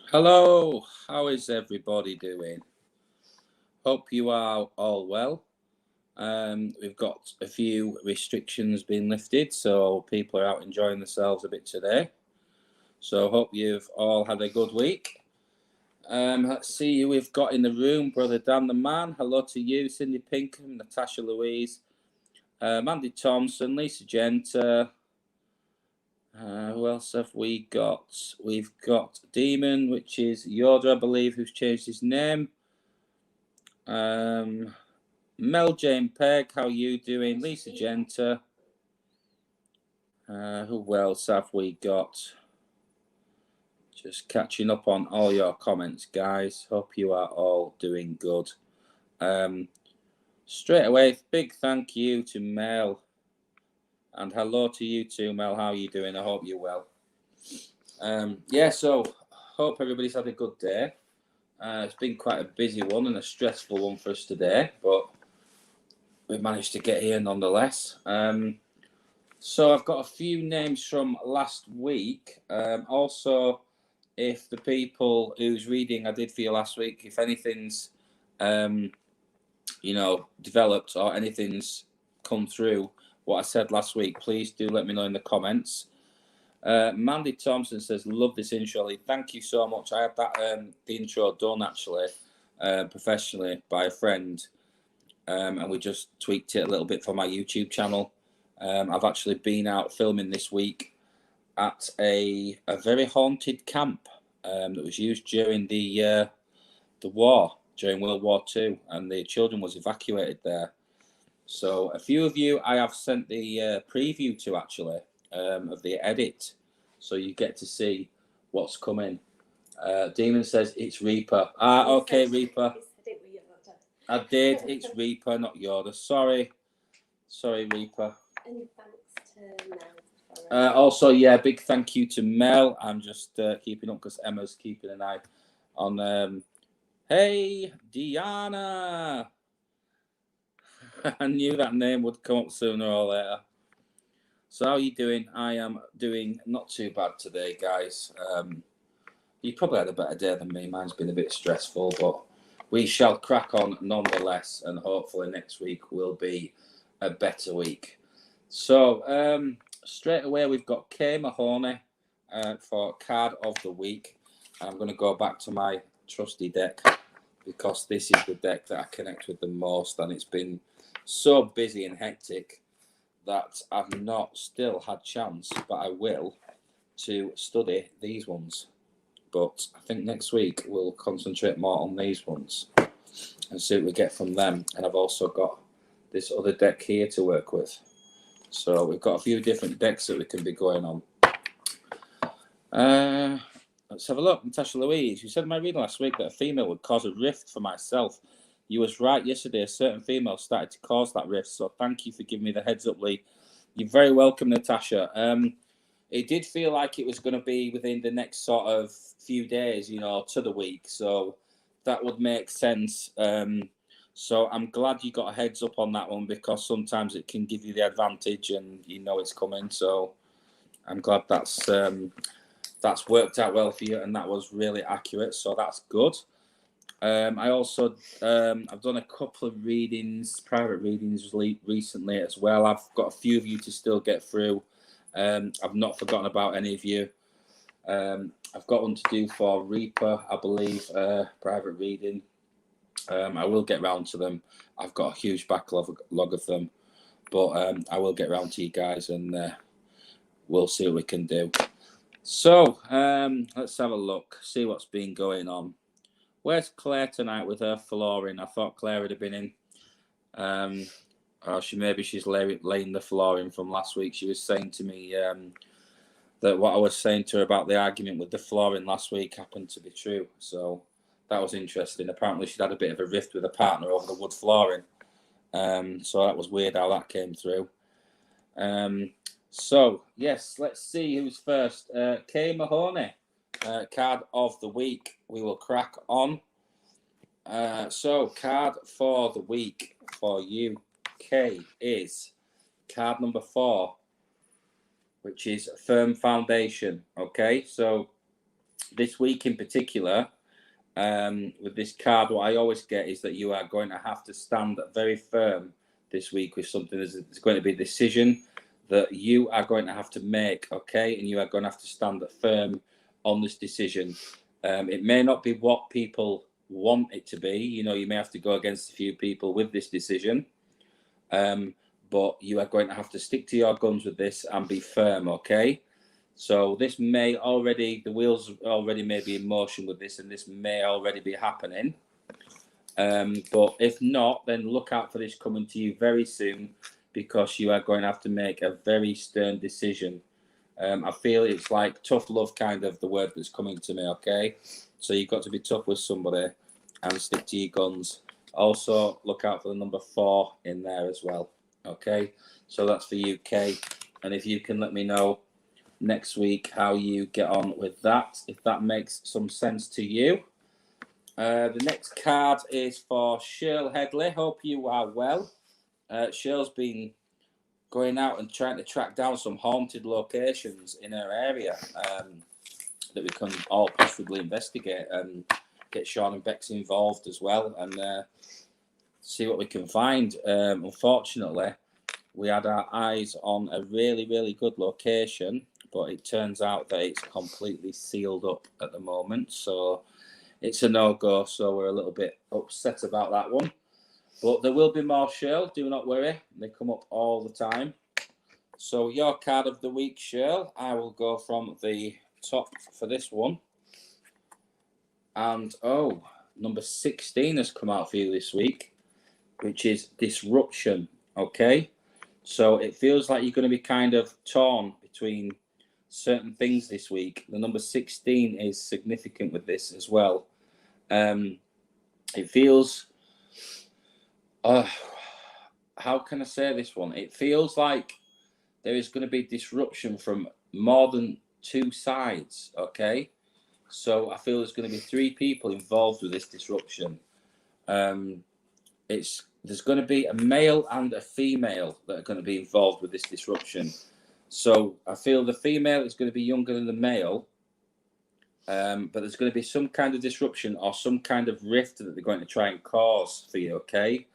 Hello, how is everybody doing? Hope you are all well. We've got a few restrictions being lifted, so people are out enjoying themselves a bit today. So hope you've all had a good week. Let's see who we've got in the room. Brother Dan the Man, hello to you. Cindy Pinkham, Natasha Louise, Mandy Thompson, Lisa Genta. Who else have we got? We've got Demon, which is Yoda, I believe, who's changed his name. Mel Jane Pegg, how you doing? Lisa Genta. Who else have we got? Just catching up on all your comments, guys. Hope you are all doing good. Straight away, big thank you to Mel. And hello to you too, Mel. How are you doing? I hope you're well. So hope everybody's had a good day. It's been quite a busy one and a stressful one for us today, but we've managed to get here nonetheless. So I've got a few names from last week. Also, if the people who's reading I did for you last week, if anything's, developed or anything's come through what I said last week, please do let me know in the comments. Mandy Thompson says, love this intro, Lee. Thank you so much. I had that the intro done actually professionally by a friend, and we just tweaked it a little bit for my YouTube channel. I've actually been out filming this week at a very haunted camp that was used during the war, during World War II, and the children was evacuated there. So a few of you I have sent the preview to actually of the edit, so you get to see what's coming. Demon says it's Reaper. Okay, Reaper. I did. It's Reaper, not Yoda. Sorry, Reaper. And thanks to Mel. Also, yeah, big thank you to Mel. I'm just keeping up because Emma's keeping an eye on. Hey, Diana. I knew that name would come up sooner or later. So how are you doing? I am doing not too bad today, guys. You probably had a better day than me. Mine's been a bit stressful, but we shall crack on nonetheless, and hopefully next week will be a better week. So straight away we've got Kay Mahoney for card of the week. I'm going to go back to my trusty deck because this is the deck that I connect with the most, and it's been so busy and hectic that I've not still had chance, but I will, to study these ones. But I think next week we'll concentrate more on these ones and see what we get from them. And I've also got this other deck here to work with. So we've got a few different decks that we can be going on. Let's have a look. Natasha Louise, you said in my reading last week that a female would cause a rift for myself. You was right yesterday. A certain female started to cause that rift. So thank you for giving me the heads up, Lee. You're very welcome, Natasha. it did feel like it was going to be within the next sort of few days, you know, to the week. So that would make sense. So I'm glad you got a heads up on that one, because sometimes it can give you the advantage and you know it's coming. So I'm glad that's worked out well for you, and that was really accurate. So that's good. I also I've done a couple of readings, private readings recently as well. I've got a few of you to still get through. I've not forgotten about any of you. I've got one to do for Reaper, I believe, private reading. I will get round to them. I've got a huge backlog of them, but I will get round to you guys, and we'll see what we can do. So let's have a look, see what's been going on. Where's Claire tonight with her flooring? I thought Claire would have been in. Or she's laying the flooring from last week. She was saying to me that what I was saying to her about the argument with the flooring last week happened to be true. So that was interesting. Apparently she'd had a bit of a rift with a partner over the wood flooring. So that was weird how that came through. So yes, let's see who's first. Kay Mahoney, card of the week. We will crack on. So card for the week for you, Kay, is card number 4, which is firm foundation. Okay, so this week in particular, with this card, what I always get is that you are going to have to stand very firm this week with something. There's going to be a decision that you are going to have to make, okay? And you are going to have to stand firm on this decision. It may not be what people want it to be. You know, you may have to go against a few people with this decision. But you are going to have to stick to your guns with this and be firm, okay? So this may already, the wheels already may be in motion with this, and this may already be happening. But if not, then look out for this coming to you very soon, because you are going to have to make a very stern decision. I feel it's like tough love, kind of the word that's coming to me, okay? So you've got to be tough with somebody and stick to your guns. Also, look out for the number 4 in there as well, okay? So that's for you, Kay. And if you can let me know next week how you get on with that, if that makes some sense to you. The next card is for Shirl Headley. Hope you are well. Shirl's been going out and trying to track down some haunted locations in her area that we can all possibly investigate, and get Sean and Bex involved as well, and see what we can find. Unfortunately, we had our eyes on a really, really good location, but it turns out that it's completely sealed up at the moment. So it's a no-go. So we're a little bit upset about that one. But there will be more, Shirl. Do not worry. They come up all the time. So your card of the week, Shirl, I will go from the top for this one. And, number 16 has come out for you this week, which is disruption, okay? So it feels like you're going to be kind of torn between certain things this week. The number 16 is significant with this as well. It feels... how can I say this one? It feels like there is going to be disruption from more than 2 sides, okay? So I feel there's going to be 3 people involved with this disruption. There's going to be a male and a female that are going to be involved with this disruption. So I feel the female is going to be younger than the male, but there's going to be some kind of disruption or some kind of rift that they're going to try and cause for you, okay,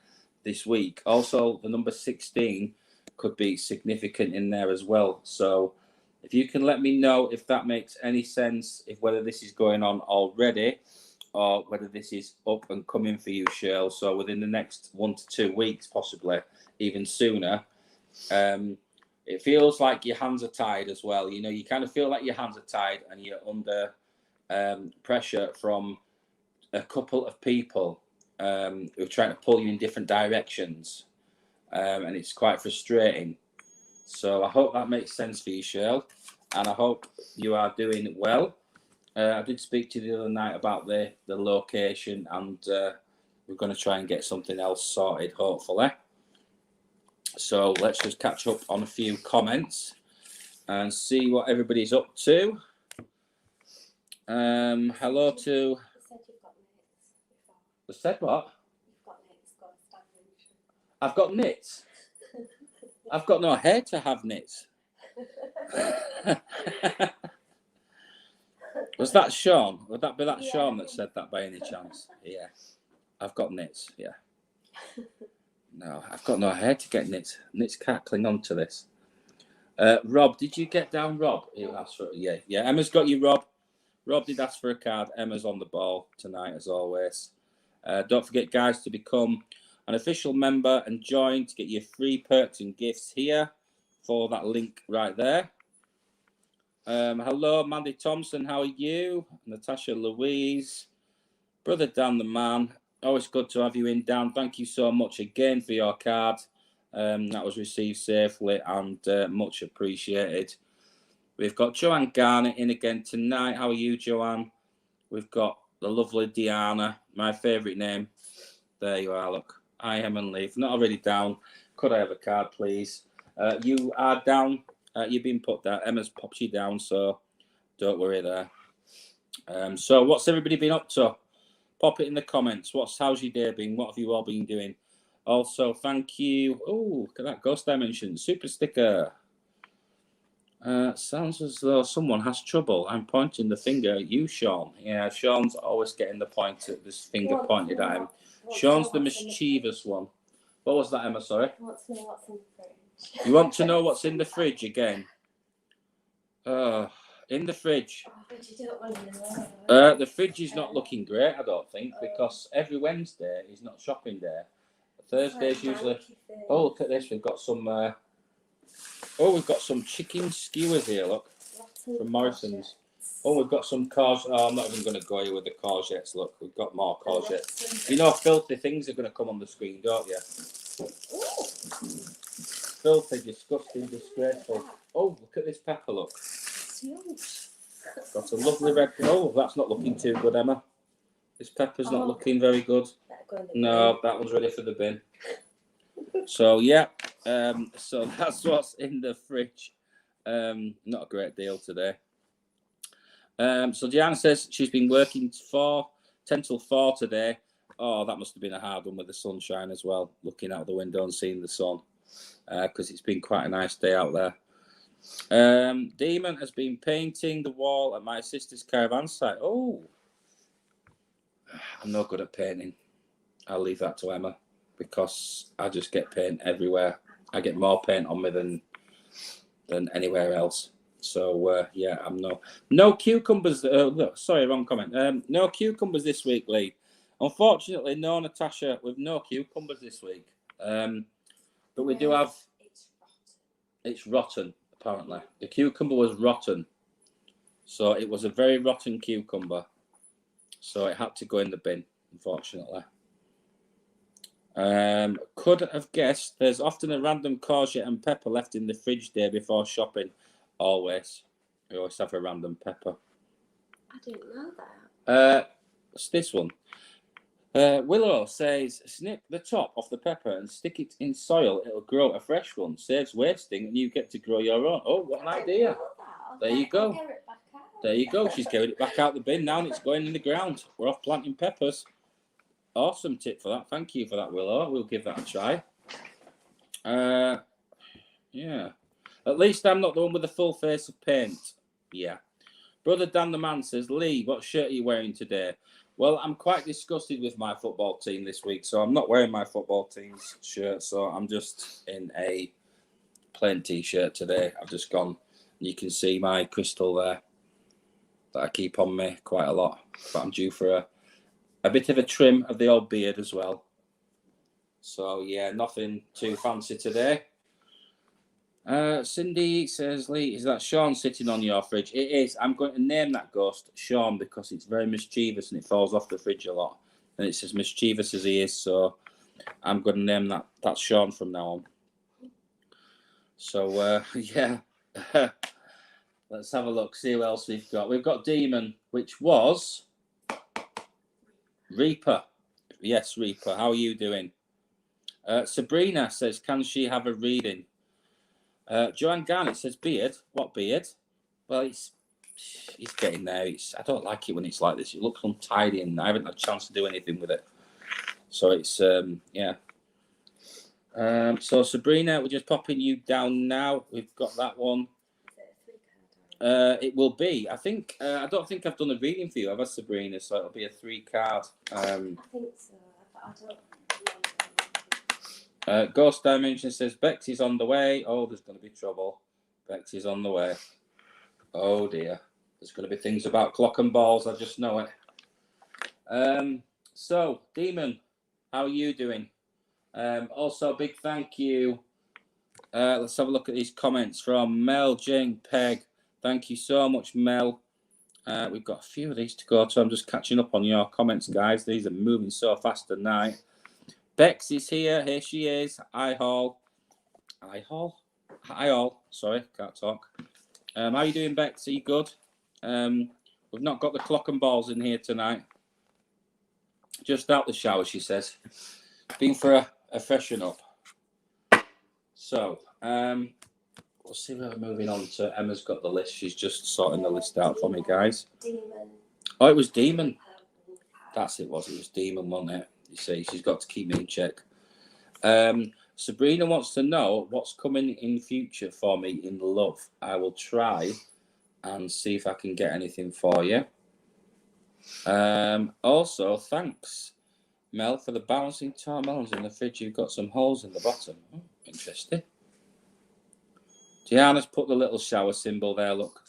this week. Also, the number 16 could be significant in there as well. So if you can let me know if that makes any sense, if whether this is going on already or whether this is up and coming for you, Shirl. So within the next 1 to 2 weeks, possibly even sooner. It feels like your hands are tied as well. You know, you kind of feel like your hands are tied and you're under pressure from a couple of people who are trying to pull you in different directions. And it's quite frustrating. So I hope that makes sense for you, Shirl. And I hope you are doing well. I did speak to you the other night about the location, and we're going to try and get something else sorted, hopefully. So let's just catch up on a few comments. and see what everybody's up to. Hello to. You said you've got nits before. They said what? I've got nits. I've got no hair to have nits. Was that Sean? Would that be that Sean that said that by any chance? Yeah. I've got nits, yeah. No, I've got no hair to get nits. Nits can't cling on to this. Rob, did you get down Rob? He asked for, yeah. Emma's got you, Rob. Rob did ask for a card. Emma's on the ball tonight, as always. Don't forget, guys, to become an official member and join to get your free perks and gifts here. Follow that link right there. Hello, Mandy Thompson. How are you? Natasha Louise. Brother Dan the man. Always good to have you in, Dan. Thank you so much again for your card. That was received safely and much appreciated. We've got Joanne Garnett in again tonight. How are you, Joanne? We've got the lovely Diana, my favourite name. There you are, look. I am and leave. Not already down. Could I have a card, please? You are down. You've been put down. Emma's popped you down, so don't worry there. So what's everybody been up to? Pop it in the comments. How's your day been? What have you all been doing? Also, thank you. Oh, look at that Ghost Dimension. Super sticker. Sounds as though someone has trouble. I'm pointing the finger at you, Sean. Yeah, Sean's always getting the point at this finger pointed at him. Sean's the mischievous one. What was that, Emma? Sorry. I want to know what's in the fridge. You want to know what's in the fridge again? In the fridge. But you don't want to know. The fridge is not looking great, I don't think, because every Wednesday is not shopping day. Thursday's usually. Oh, look at this. We've got some. We've got some chicken skewers here. Look, from Morrison's. Oh, we've got some courgettes. Oh, I'm not even going to go here with the courgettes. Look, we've got more courgettes. You know, filthy things are going to come on the screen, don't you? Filthy, disgusting, disgraceful. Oh, look at this pepper. Look. Got a lovely red. Oh, that's not looking too good, Emma. This pepper's not looking very good. No, that one's ready for the bin. So yeah, so that's what's in the fridge. Not a great deal today. So Diana says she's been working 10 till 4 today. Oh, that must have been a hard one with the sunshine as well, looking out the window and seeing the sun, because it's been quite a nice day out there. Demon has been painting the wall at my sister's caravan site. Oh, I'm not good at painting. I'll leave that to Emma, because I just get paint everywhere. I get more paint on me than anywhere else. So yeah, I'm no cucumbers. Sorry, wrong comment. No cucumbers this week, Lee. Unfortunately, no Natasha with no cucumbers this week. But we do have. It's rotten. Apparently, the cucumber was rotten, so it was a very rotten cucumber. So it had to go in the bin, unfortunately. Could have guessed there's often a random courgette and pepper left in the fridge day before shopping. Always. We always have a random pepper. I didn't know that. What's this one? Willow says, snip the top off the pepper and stick it in soil. It'll grow a fresh one. Saves wasting and you get to grow your own. Oh, what an idea. There you go. There you go. She's getting it back out the bin now and it's going in the ground. We're off planting peppers. Awesome tip for that. Thank you for that, Willow. We'll give that a try. Yeah. At least I'm not the one with the full face of paint. Yeah. Brother Dan the man says, Lee, what shirt are you wearing today? Well, I'm quite disgusted with my football team this week, so I'm not wearing my football team's shirt, so I'm just in a plain T-shirt today. I've just gone, you can see my crystal there that I keep on me quite a lot, but I'm due for a bit of a trim of the old beard as well. So, yeah, nothing too fancy today. Cindy says, Lee, is that Sean sitting on your fridge? It is. I'm going to name that ghost Sean because it's very mischievous and it falls off the fridge a lot. And it's as mischievous as he is, so I'm going to name that Sean from now on. So, yeah. Let's have a look, see who else we've got. We've got Demon, which was Reaper. Yes, Reaper. How are you doing? Sabrina says, can she have a reading? Joanne Garnett says beard. What beard? Well, it's getting there. I don't like it when it's like this. It looks untidy, and I haven't had a chance to do anything with it. So it's yeah. So Sabrina, we're just popping you down now. We've got that one. It will be. I think. I don't think I've done a reading for you, have I, Sabrina? So it'll be a 3 card. I think so, but I don't. Ghost Dimension says Bex is on the way. Oh, there's going to be trouble. Bex is on the way. Oh dear. There's going to be things about clock and balls. I just know it. So, Demon, how are you doing? Also, big thank you. Let's have a look at these comments from Mel, Jane, Peg. Thank you so much, Mel. We've got a few of these to go, so I'm just catching up on your comments, guys. These are moving so fast tonight. Bex is here. Here she is. Hi, all. Sorry, can't talk. How are you doing, Bex? Are you good? We've not got the clock and balls in here tonight. Just out the shower, she says. Been for a freshen up. So, we'll see where we're moving on to. Emma's got the list. She's just sorting the list out for me, guys. Demon. Oh, it was Demon. That's it, was it? It was Demon, wasn't it? You see, she's got to keep me in check. Sabrina wants to know what's coming in future for me in love. I will try and see if I can get anything for you. Also, thanks, Mel, for the bouncing melons in the fridge. You've got some holes in the bottom. Oh, interesting. Diana's put the little shower symbol there, look.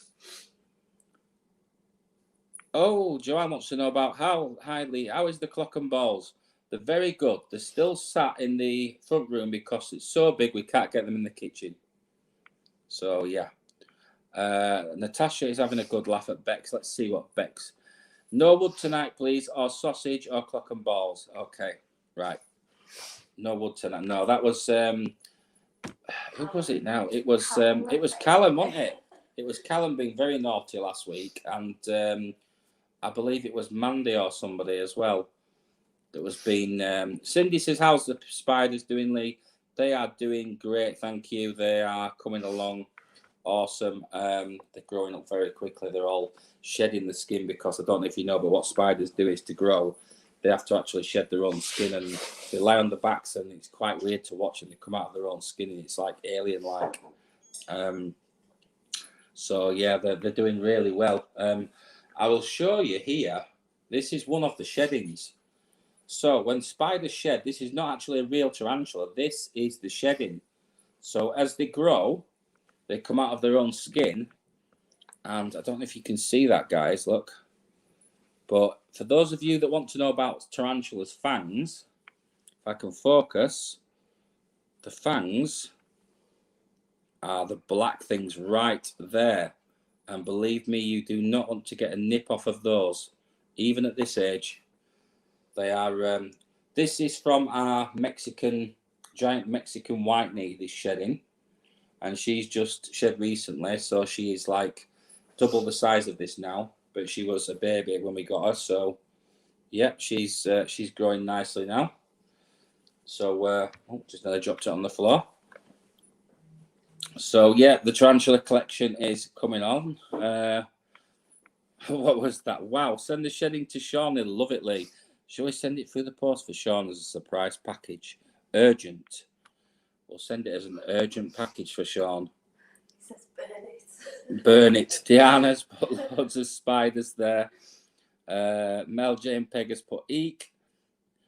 Oh, Joanne wants to know about how is the clock and balls? They're very good. They're still sat in the front room because it's so big we can't get them in the kitchen. So, yeah. Natasha is having a good laugh at Bex. Let's see what Bex... No wood tonight, please, or sausage or clock and balls. Okay, right. No wood tonight. No, that was... who was it now? It was Callum, wasn't it? It was Callum being very naughty last week, and I believe it was Mandy or somebody as well that was being... Cindy says, how's the spiders doing, Lee? They are doing great, thank you. They are coming along awesome. They're growing up very quickly. They're all shedding the skin because I don't know if you know, but what spiders do is to grow, they have to actually shed their own skin, and they lie on the backs, and it's quite weird to watch, and they come out of their own skin, and it's like alien-like. So, yeah, they're doing really well. I will show you here. This is one of the sheddings. So when spiders shed, this is not actually a real tarantula. This is the shedding. So as they grow, they come out of their own skin. And I don't know if you can see that, guys. Look. But for those of you that want to know about tarantulas' fangs, if I can focus, the fangs are the black things right there. And believe me, you do not want to get a nip off of those, even at this age. They are... this is from our giant Mexican white knee, this shedding. And she's just shed recently, so she is like double the size of this now. But she was a baby when we got her, so yeah, she's growing nicely now. So just nearly dropped it on the floor. So yeah, the tarantula collection is coming on. What was that? Wow, send the shedding to Sean. He'll love it, Lee. Shall we send it through the post for Sean as a surprise package? Urgent. We'll send it as an urgent package for Sean. It says burn it. Burn it. Diana's put loads of spiders there. Mel Jane Peg has put eek.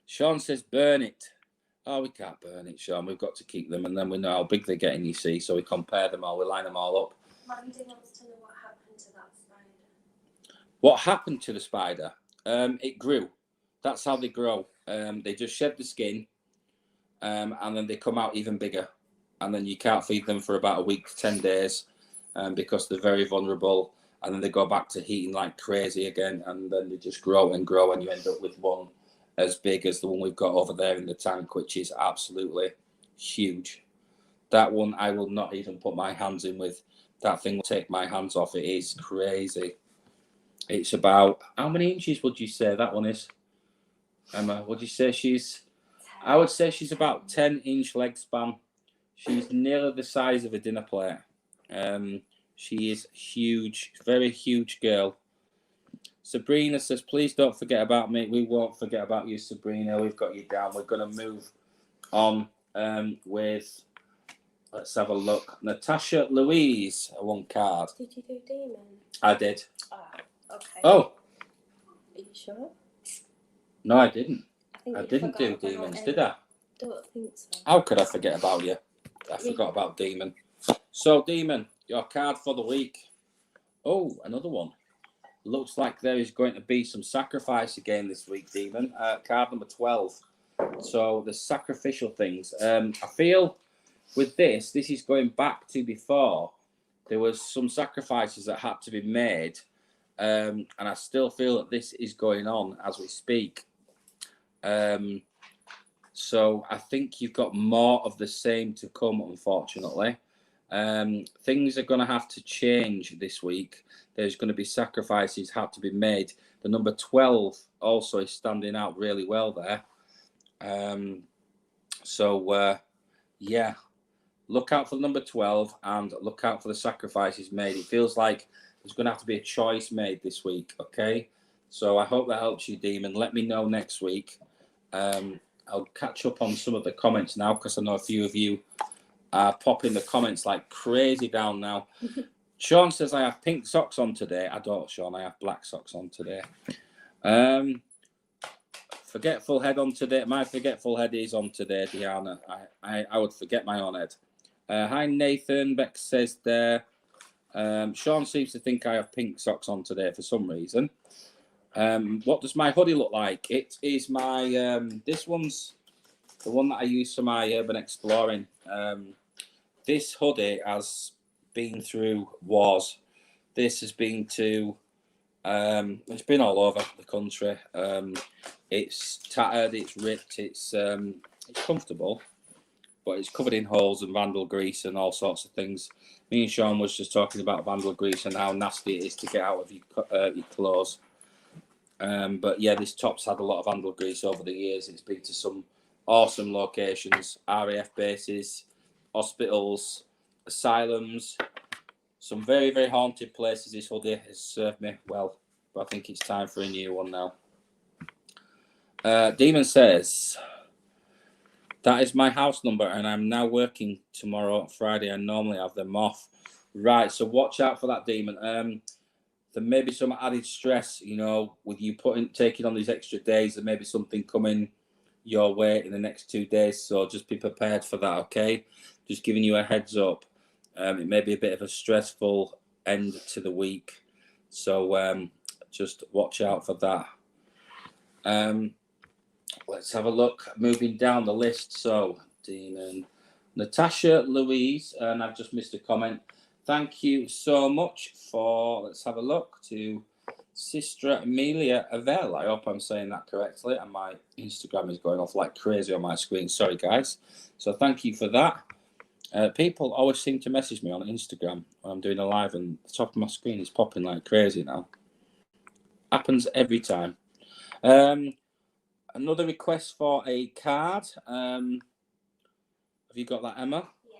Sean says burn it. Oh, we can't burn it, Sean. We've got to keep them, and then we know how big they're getting, you see. So we compare them all. We line them all up. Mandy wants to know what happened to that spider. What happened to the spider? It grew. That's how they grow. They just shed the skin, and then they come out even bigger. And then you can't feed them for about a week to 10 days because they're very vulnerable. And then they go back to heating like crazy again, and then they just grow, and you end up with one as big as the one we've got over there in the tank, which is absolutely huge. That one I will not even put my hands in with. That thing will take my hands off. It is crazy. It's about, how many inches would you say that one is? Emma, would you say she's... 10. I would say she's about 10-inch leg span. She's nearly the size of a dinner plate. She is huge, very huge girl. Sabrina says, please don't forget about me. We won't forget about you, Sabrina. We've got you down. We're going to move on with, let's have a look. Natasha Louise, one card. Did you do demon? I did. Ah, okay. Oh. Are you sure? No, I didn't. I didn't do demons, did I? Don't think so. How could I forget about you? I forgot about demon. So, demon, your card for the week. Oh, another one. Looks like there is going to be some sacrifice again this week, demon. Card number 12. So, the sacrificial things. I feel with this is going back to before. There was some sacrifices that had to be made. And I still feel that this is going on as we speak. So I think you've got more of the same to come, unfortunately. Things are going to have to change this week. There's going to be sacrifices have to be made. The number 12 also is standing out really well there. Yeah, look out for the number 12 and look out for the sacrifices made. It feels like there's going to have to be a choice made this week, okay? So I hope that helps you, Demon. Let me know next week. I'll catch up on some of the comments now because I know a few of you are popping the comments like crazy down now. Sean says, I have pink socks on today. I don't, Sean. I have black socks on today. Forgetful head on today. My forgetful head is on today, Diana. I would forget my own head. Hi, Nathan. Beck says there. Sean seems to think I have pink socks on today for some reason. What does my hoodie look like? It is my, this one's the one that I use for my urban exploring. This hoodie has been through wars. This has been to, it's been all over the country. It's tattered, it's ripped, it's comfortable, but it's covered in holes and vandal grease and all sorts of things. Me and Sean was just talking about vandal grease and how nasty it is to get out of your clothes. But yeah, this top's had a lot of vandal grease over the years. It's been to some awesome locations, RAF bases, hospitals, asylums, some very, very haunted places. This hoodie has served me well, but I think it's time for a new one now. Demon says, that is my house number and I'm now working tomorrow, Friday. I normally have them off. Right, so watch out for that, Demon. There may be some added stress, you know, with you taking on these extra days. There may be something coming your way in the next 2 days. So just be prepared for that, okay? Just giving you a heads up. It may be a bit of a stressful end to the week. So just watch out for that. Let's have a look. Moving down the list. So, Demon, Natasha Louise, and I've just missed a comment. Thank you so much for, let's have a look, to Sister Amelia Avell. I hope I'm saying that correctly. And my Instagram is going off like crazy on my screen. Sorry, guys. So thank you for that. People always seem to message me on Instagram when I'm doing a live and the top of my screen is popping like crazy now. Happens every time. Another request for a card. Have you got that, Emma? Yeah.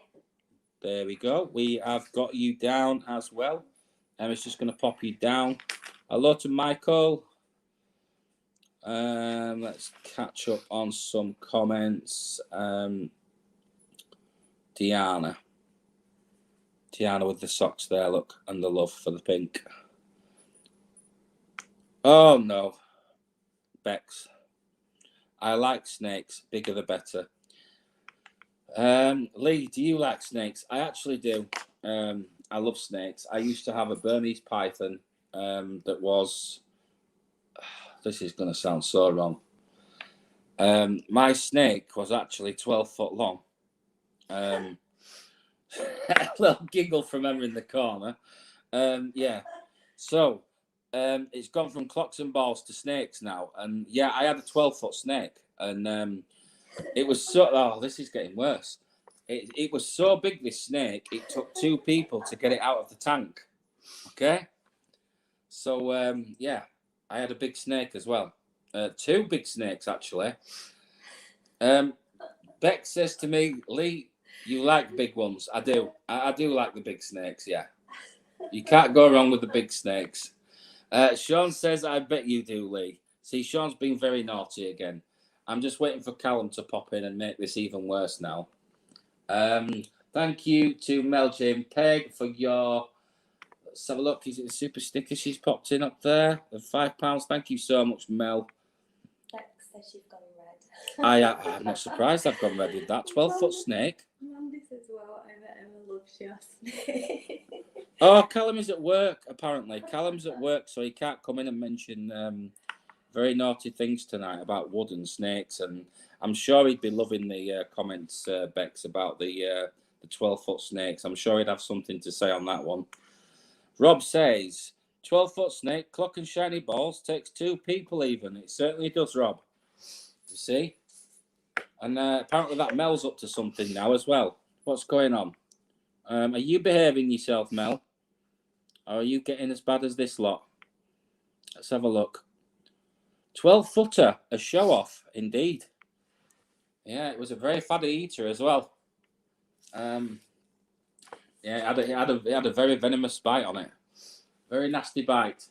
There we go. We have got you down as well. Emma's just going to pop you down. Hello to Michael. Let's catch up on some comments. Diana with the socks there, look, and the love for the pink. Oh, no. Bex. I like snakes. Bigger the better. Lee, do you like snakes? I actually do. I love snakes. I used to have a Burmese python that was... This is going to sound so wrong. My snake was actually 12 foot long. A little giggle from Emma in the corner. Yeah. So, it's gone from clocks and balls to snakes now. And yeah, I had a 12-foot snake. And it was so... Oh, this is getting worse. It was so big, this snake, it took 2 people to get it out of the tank. Okay? So, yeah, I had a big snake as well. 2 big snakes, actually. Beck says to me, Lee, You like big ones. I do. I do like the big snakes, yeah. You can't go wrong with the big snakes. Sean says, I bet you do, Lee. See, Sean's been very naughty again. I'm just waiting for Callum to pop in and make this even worse now. Thank you to Mel Jane Peg for your... Let's have a look. Is it a super sticker she's popped in up there? Of £5. Thank you so much, Mel. Bex says you've gone red. I'm not surprised I've gone red with that. 12-foot snake. Mandy says, well, I bet Emma loves your snake. Oh, Callum is at work, apparently. Callum's at work, so he can't come in and mention very naughty things tonight about wood and snakes. And I'm sure he'd be loving the comments, Bex, about the 12-foot snakes. I'm sure he'd have something to say on that one. Rob says, 12-foot snake, clock and shiny balls, takes 2 people even. It certainly does, Rob. You see? And apparently that Mel's up to something now as well. What's going on? Are you behaving yourself, Mel? Or are you getting as bad as this lot? Let's have a look. 12-footer, a show-off, indeed. Yeah, it was a very fatty eater as well. Yeah, it had a very venomous bite on it. Very nasty bite.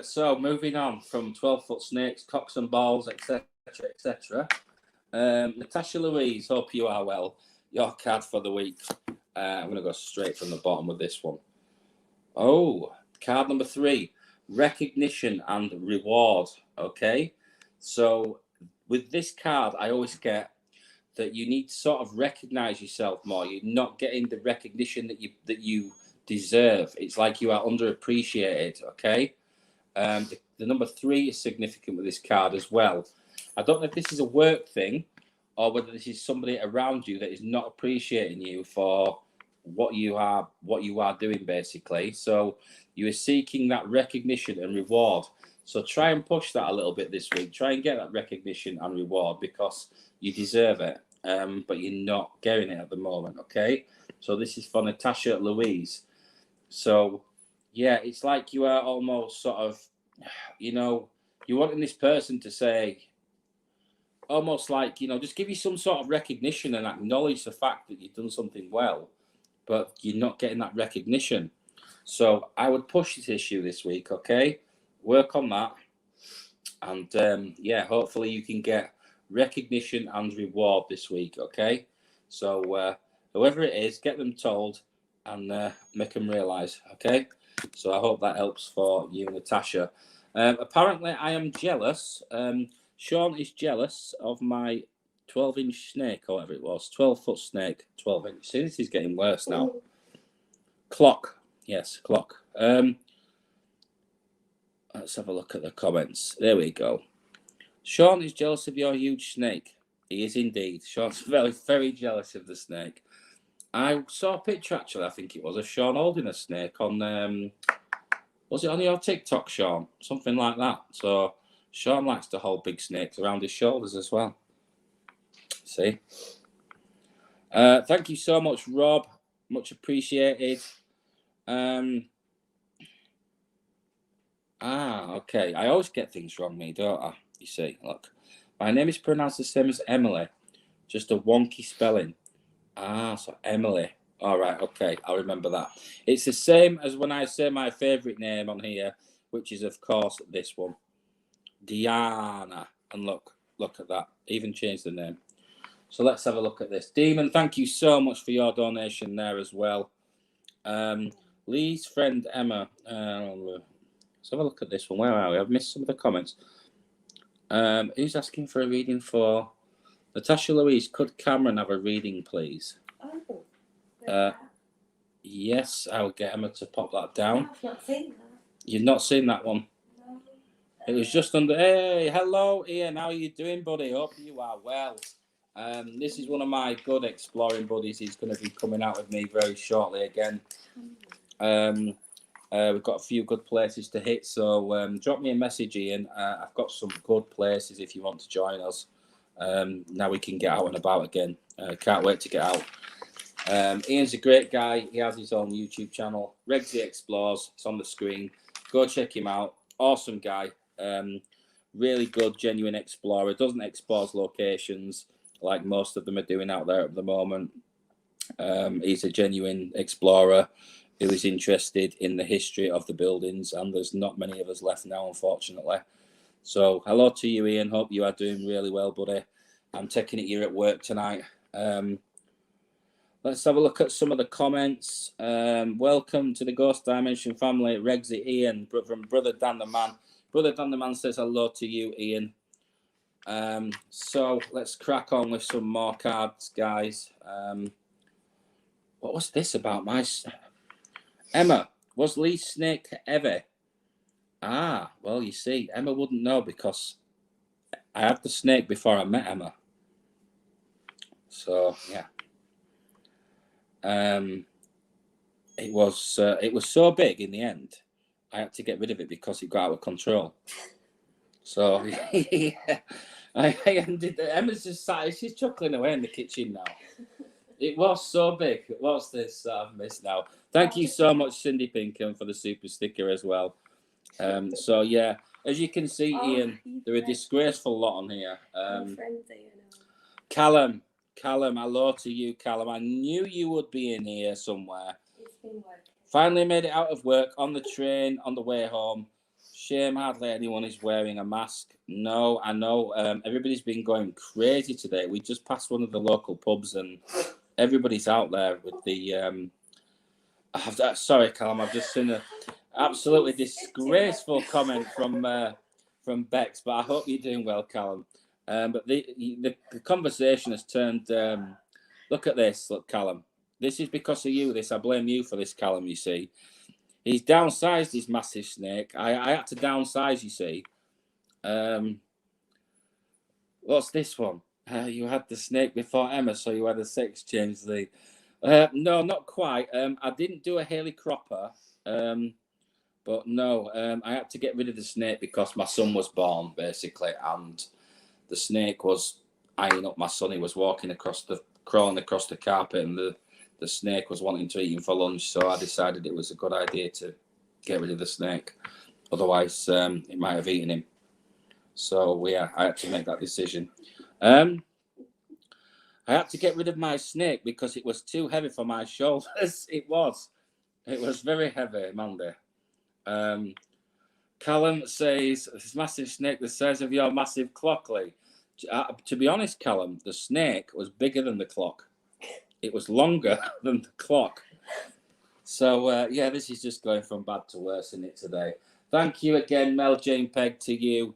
So, moving on from 12-foot snakes, cocks and balls, etc., etc. Natasha Louise, hope you are well. Your card for the week. I'm going to go straight from the bottom with this one. Oh, card number 3, recognition and reward. Okay, so with this card, I always get that you need to sort of recognize yourself more. You're not getting the recognition that you deserve. It's like you are underappreciated. Okay, the number 3 is significant with this card as well. I don't know if this is a work thing or whether this is somebody around you that is not appreciating you for what you are doing, basically. So you are seeking that recognition and reward. So try and push that a little bit this week. Try and get that recognition and reward because you deserve it, but you're not getting it at the moment, okay? So this is for Natasha Louise. So, yeah, it's like you are almost sort of, you're wanting this person to say, almost like, just give you some sort of recognition and acknowledge the fact that you've done something well, but you're not getting that recognition. So I would push this issue this week, okay? Work on that. And, hopefully you can get recognition and reward this week, okay? So whoever it is, get them told and make them realise, okay? So I hope that helps for you, Natasha. Apparently, I am jealous. Sean is jealous of my 12-inch snake, or whatever it was. 12-foot snake, 12-inch. See, this is getting worse now. Clock. Yes, clock. Let's have a look at the comments. There we go. Sean is jealous of your huge snake. He is indeed. Sean's very, very jealous of the snake. I saw a picture, actually, I think it was, of Sean holding a snake on... was it on your TikTok, Sean? Something like that. So Sean likes to hold big snakes around his shoulders as well. See? Thank you so much, Rob. Much appreciated. Okay. I always get things wrong, me, don't I? You see, look. My name is pronounced the same as Emily. Just a wonky spelling. So Emily. All right, okay, I'll remember that. It's the same as when I say my favourite name on here, which is, of course, this one. Diana. And look at that. Even changed the name. So let's have a look at this. Demon, thank you so much for your donation there as well. Lee's friend Emma. Let's have a look at this one. Where are we? I've missed some of the comments. Who's asking for a reading for... Natasha Louise, could Cameron have a reading, please? Oh. Yes, I'll get Emma to pop that down. I've not seen that. You've not seen that one? No. It was just under... Hey, hello, Ian. How are you doing, buddy? Hope you are well. This is one of my good exploring buddies. He's going to be coming out with me very shortly again. We've got a few good places to hit, so drop me a message, Ian. I've got some good places if you want to join us. Now we can get out and about again. Can't wait to get out. Ian's a great guy. He has his own YouTube channel, Regsy Explores. It's on the screen. Go check him out. Awesome guy. Really good, genuine explorer. Doesn't expose locations like most of them are doing out there at the moment. He's a genuine explorer who is interested in the history of the buildings, and there's not many of us left now, unfortunately. So hello to you, Ian. Hope you are doing really well, buddy. I'm taking it you're at work tonight. Let's have a look at some of the comments. Welcome to the Ghost Dimension family, Rexy Ian from Brother Dan the Man. Brother Dan the Man says hello to you, Ian. So let's crack on with some more cards, guys. What was this about my... Emma, was Lee's snake heavy? Ah, well, you see, Emma wouldn't know because I had the snake before I met Emma. So, yeah. It was so big in the end, I had to get rid of it because it got out of control. So, yeah, I ended... Emma's just sat... She's chuckling away in the kitchen now. It was so big. What's this I've missed now? Thank you so much, Cindy Pinkham, for the super sticker as well. So, yeah, as you can see, Ian, there are a disgraceful lot on here. Callum, hello to you, Callum. I knew you would be in here somewhere. It's been working. Finally made it out of work on the train on the way home. Shame hardly anyone is wearing a mask. No, I know. Everybody's been going crazy today. We just passed one of the local pubs and everybody's out there with the... sorry, Callum, I've just seen an absolutely disgraceful comment from Bex, but I hope you're doing well, Callum. But the conversation has turned... look at this, look, Callum. This is because of you, this. I blame you for this, Callum, you see. He's downsized his massive snake. I had to downsize, you see. What's this one? You had the snake before Emma, so you had a sex change, Lee. No, not quite. I didn't do a Haley Cropper, but no, I had to get rid of the snake because my son was born, basically, and the snake was eyeing up my son. He was crawling across the carpet, and the snake was wanting to eat him for lunch, so I decided it was a good idea to get rid of the snake. Otherwise, it might have eaten him. So, yeah, I had to make that decision. I had to get rid of my snake because it was too heavy for my shoulders. It was very heavy, Mandy. Callum says, this massive snake the size of your massive clock, Lee. To be honest, Callum, the snake was bigger than the clock. It was longer than the clock. So, yeah, this is just going from bad to worse, isn't it, today? Thank you again, Mel Jane Peg, to you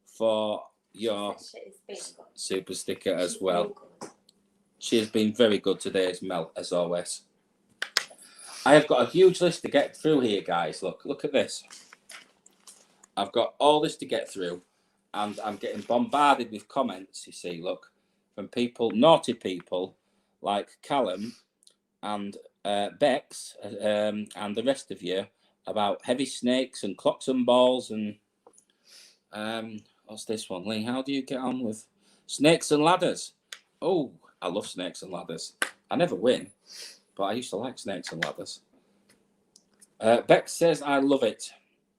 for your super sticker as well. She has been very good today, as Mel, as always. I have got a huge list to get through here, guys. Look at this. I've got all this to get through, and I'm getting bombarded with comments, you see, look, from people, naughty people, like Callum and Bex and the rest of you, about heavy snakes and clocks and balls and... what's this one, Lee? How do you get on with snakes and ladders? Oh, I love snakes and ladders. I never win, but I used to like snakes and ladders. Bex says, I love it.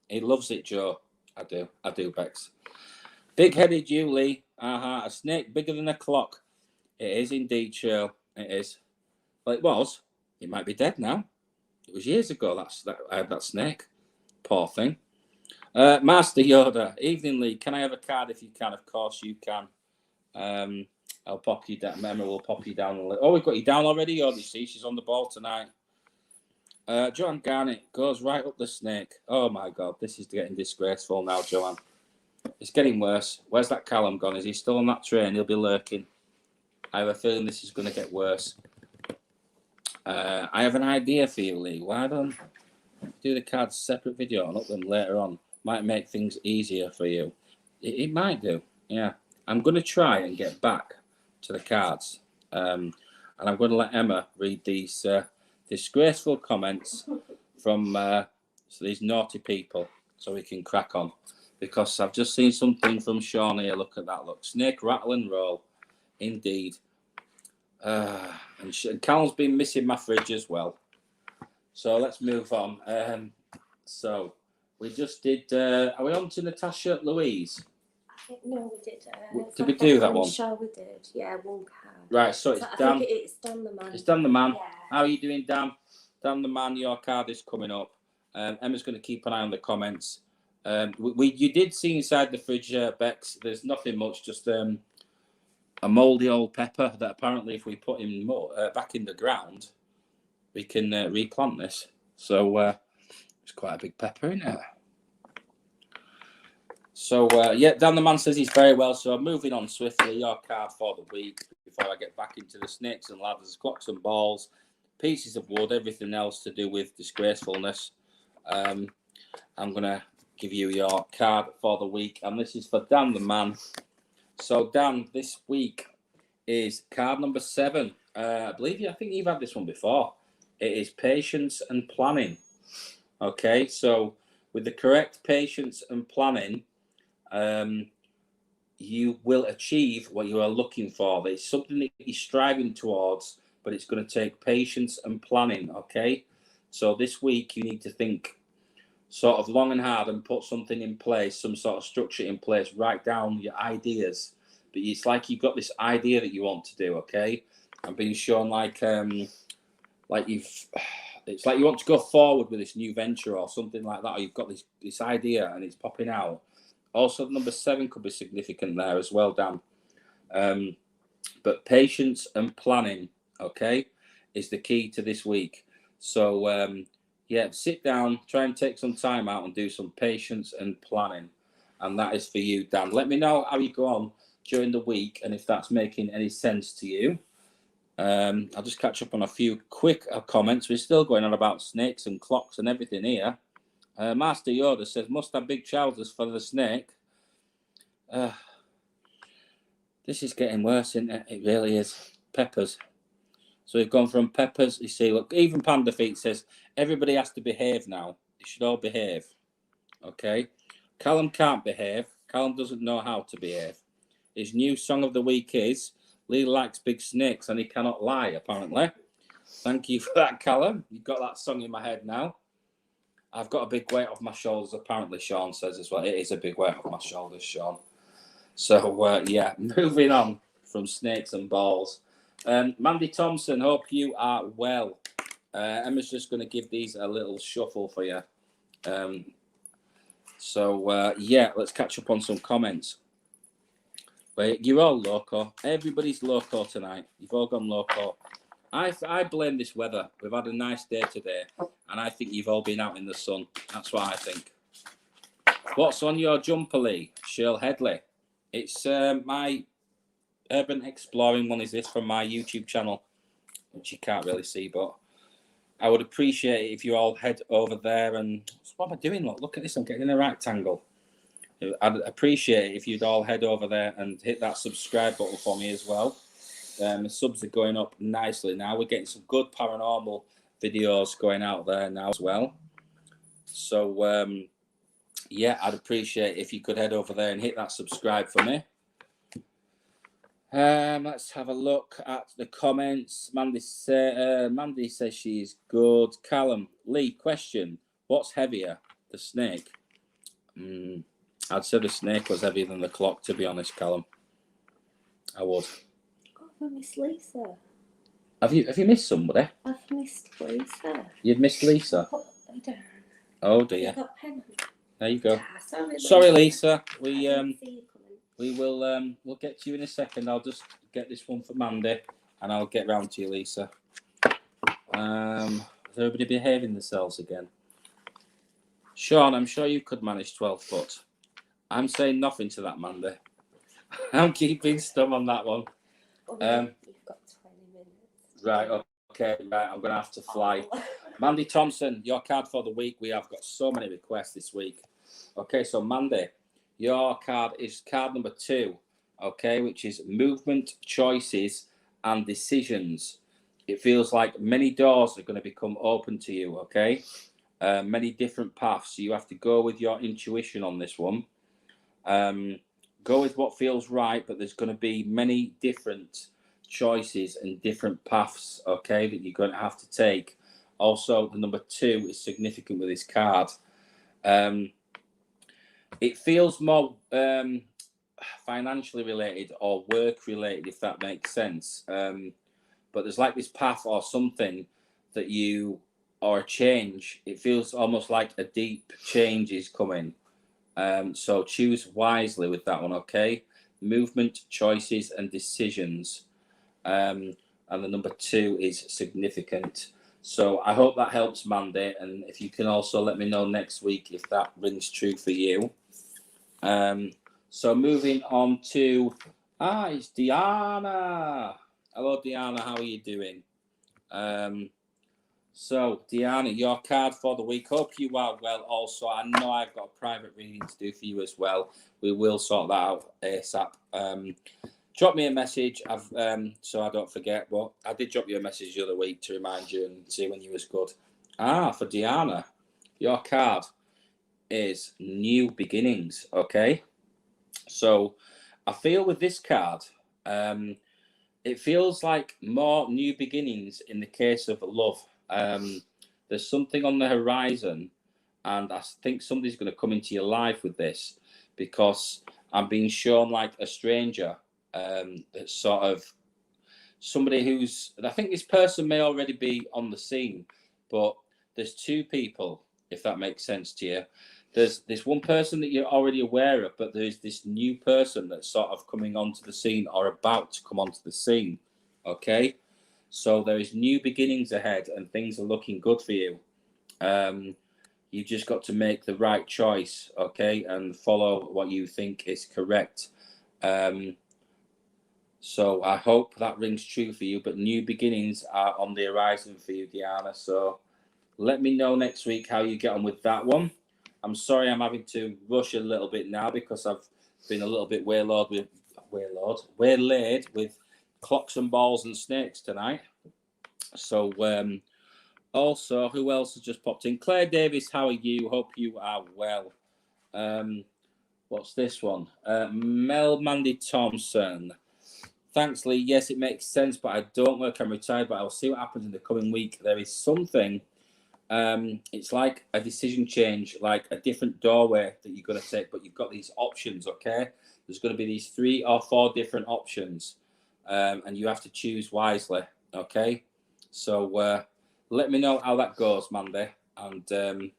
He loves it, Joe. I do, Bex. Big-headed you, Lee. A snake bigger than a clock. It is indeed, Cheryl. It is. Well, it was. It might be dead now. It was years ago that I had that snake. Poor thing. Master Yoda, evening, Lee. Can I have a card if you can? Of course you can. I'll pop you down. Emma will pop you down. Oh, we've got you down already. You see, she's on the ball tonight. Joanne Garnett goes right up the snake. Oh my God, this is getting disgraceful now, Joanne. It's getting worse. Where's that Callum gone? Is he still on that train? He'll be lurking. I have a feeling this is going to get worse. I have an idea for you, Lee. Why don't you do the cards separate video and up them later on? Might make things easier for you. It might do, yeah. I'm going to try and get back to the cards. And I'm going to let Emma read these disgraceful comments from these naughty people so we can crack on. Because I've just seen something from Sean here. Look at that, look. Snake, rattle and roll. Indeed. And Callum's been missing my fridge as well. So let's move on. So we just did... are we on to Natasha Louise? No, we did. Did we do that one? Sure, we did. Yeah, one card. Right, so it's I Dan. think it's Dan the man. It's Dan the man. Yeah. How are you doing, Dan? Dan the man, your card is coming up. Emma's going to keep an eye on the comments. You did see inside the fridge, Bex. There's nothing much, just a mouldy old pepper that apparently, if we put him back in the ground, we can replant this. So it's quite a big pepper, isn't it? So yeah, Dan the man says he's very well. So moving on swiftly, your card for the week before I get back into the snakes and ladders, clocks and balls, pieces of wood, everything else to do with disgracefulness. I'm gonna give you your card for the week, and this is for Dan the man. So Dan, this week is card number 7. I think you've had this one before. It is patience and planning. Okay, so with the correct patience and planning, you will achieve what you are looking for. It's something that you're striving towards, but it's going to take patience and planning. Okay, so this week you need to think sort of long and hard and put something in place, some sort of structure in place. Write down your ideas, but it's like you've got this idea that you want to do. Okay, I'm being shown it's like you want to go forward with this new venture or something like that, or you've got this idea and it's popping out. Also, number 7 could be significant there as well, Dan. But patience and planning, okay, is the key to this week. So, yeah, sit down, try and take some time out and do some patience and planning. And that is for you, Dan. Let me know how you go on during the week and if that's making any sense to you. I'll just catch up on a few quick comments. We're still going on about snakes and clocks and everything here. Master Yoda says, must have big trousers for the snake. This is getting worse, isn't it? It really is. Peppers. So we've gone from peppers. You see, look, even Panda Feet says, everybody has to behave now. They should all behave. Okay? Callum can't behave. Callum doesn't know how to behave. His new song of the week is, Lee likes big snakes and he cannot lie, apparently. Thank you for that, Callum. You've got that song in my head now. I've got a big weight off my shoulders, apparently, Sean says as well. It is a big weight off my shoulders, Sean. So, yeah, moving on from snakes and balls. Mandy Thompson, hope you are well. Emma's just going to give these a little shuffle for you. Yeah, let's catch up on some comments. You're all loco. Everybody's loco tonight. You've all gone loco. I blame this weather. We've had a nice day today, and I think you've all been out in the sun. That's what I think. What's on your jumper, Lee? Shirl Headley. It's my urban exploring one. Is this from my YouTube channel, which you can't really see, but I would appreciate it if you all head over there. And what am I doing? Look at this. I'm getting in a rectangle. I'd appreciate it if you'd all head over there and hit that subscribe button for me as well. The subs are going up nicely now. We're getting some good paranormal videos going out there now as well. So, yeah, I'd appreciate it if you could head over there and hit that subscribe for me. Let's have a look at the comments. Mandy says she's good. Callum, Lee, question. What's heavier, the snake? I'd say the snake was heavier than the clock, to be honest, Callum. I would. Oh, I missed Lisa. Have you missed somebody? I've missed Lisa. You've missed Lisa? Oh dear. There you go. Sorry, Lisa. We'll get to you in a second. I'll just get this one for Mandy, and I'll get round to you, Lisa. Is everybody behaving themselves again? Sean, I'm sure you could manage 12 foot. I'm saying nothing to that, Mandy. I'm keeping stum on that one. You've got 20 minutes. Right, okay, right. I'm going to have to fly. Mandy Thompson, your card for the week. We have got so many requests this week. Okay, so Mandy, your card is card number 2, okay, which is movement, choices, and decisions. It feels like many doors are going to become open to you, okay? Many different paths. So you have to go with your intuition on this one. Go with what feels right, but there's going to be many different choices and different paths, okay, that you're going to have to take. Also, the number 2 is significant with this card. It feels more financially related or work related, if that makes sense. But there's like this path or something that you, or a change. It feels almost like a deep change is coming. So choose wisely with that one, okay? Movement, choices, and decisions. And the number 2 is significant. So I hope that helps, Mandy. And if you can also let me know next week if that rings true for you. So moving on to, it's Diana. Hello, Diana. How are you doing? So, Diana, your card for the week. Hope you are well. Also, I know I've got a private reading to do for you as well. We will sort that out ASAP. Drop me a message. So I don't forget. But I did drop you a message the other week to remind you and see when you was good. For Diana, your card is new beginnings. Okay. So I feel with this card, it feels like more new beginnings in the case of love. There's something on the horizon, and I think somebody's going to come into your life with this, because I'm being shown like a stranger, that's sort of somebody who's, I think this person may already be on the scene, but there's 2 people, if that makes sense to you. There's this one person that you're already aware of, but there's this new person that's sort of coming onto the scene or about to come onto the scene. Okay, so there is new beginnings ahead, and things are looking good for you. You just got to make the right choice, okay, and follow what you think is correct. So I hope that rings true for you. But new beginnings are on the horizon for you, Diana. So let me know next week how you get on with that one. I'm sorry I'm having to rush a little bit now because I've been a little bit waylaid with clocks and balls and snakes tonight. So also, who else has just popped in? Claire Davis, how are you? Hope you are well. What's this one? Mel Mandy Thompson. Thanks, Lee. Yes, it makes sense, but I don't work. I'm retired, but I'll see what happens in the coming week. There is something. It's like a decision change, like a different doorway that you're going to take, but you've got these options, okay? There's going to be these 3 or 4 different options, and you have to choose wisely, okay? So let me know how that goes, Mandy, and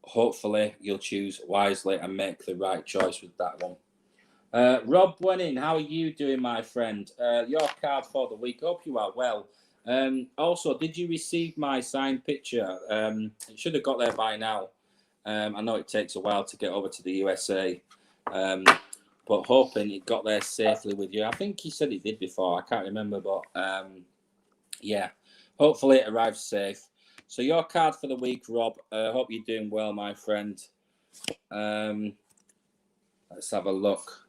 hopefully you'll choose wisely and make the right choice with that one. Rob Wenning, how are you doing, my friend? Your card for the week. Hope you are well. Also, did you receive my signed picture? It should have got there by now. I know it takes a while to get over to the USA, but hoping it got there safely with you. I think he said it did before. I can't remember, but yeah, hopefully it arrives safe. So your card for the week, Rob. Hope you're doing well, my friend. Let's have a look.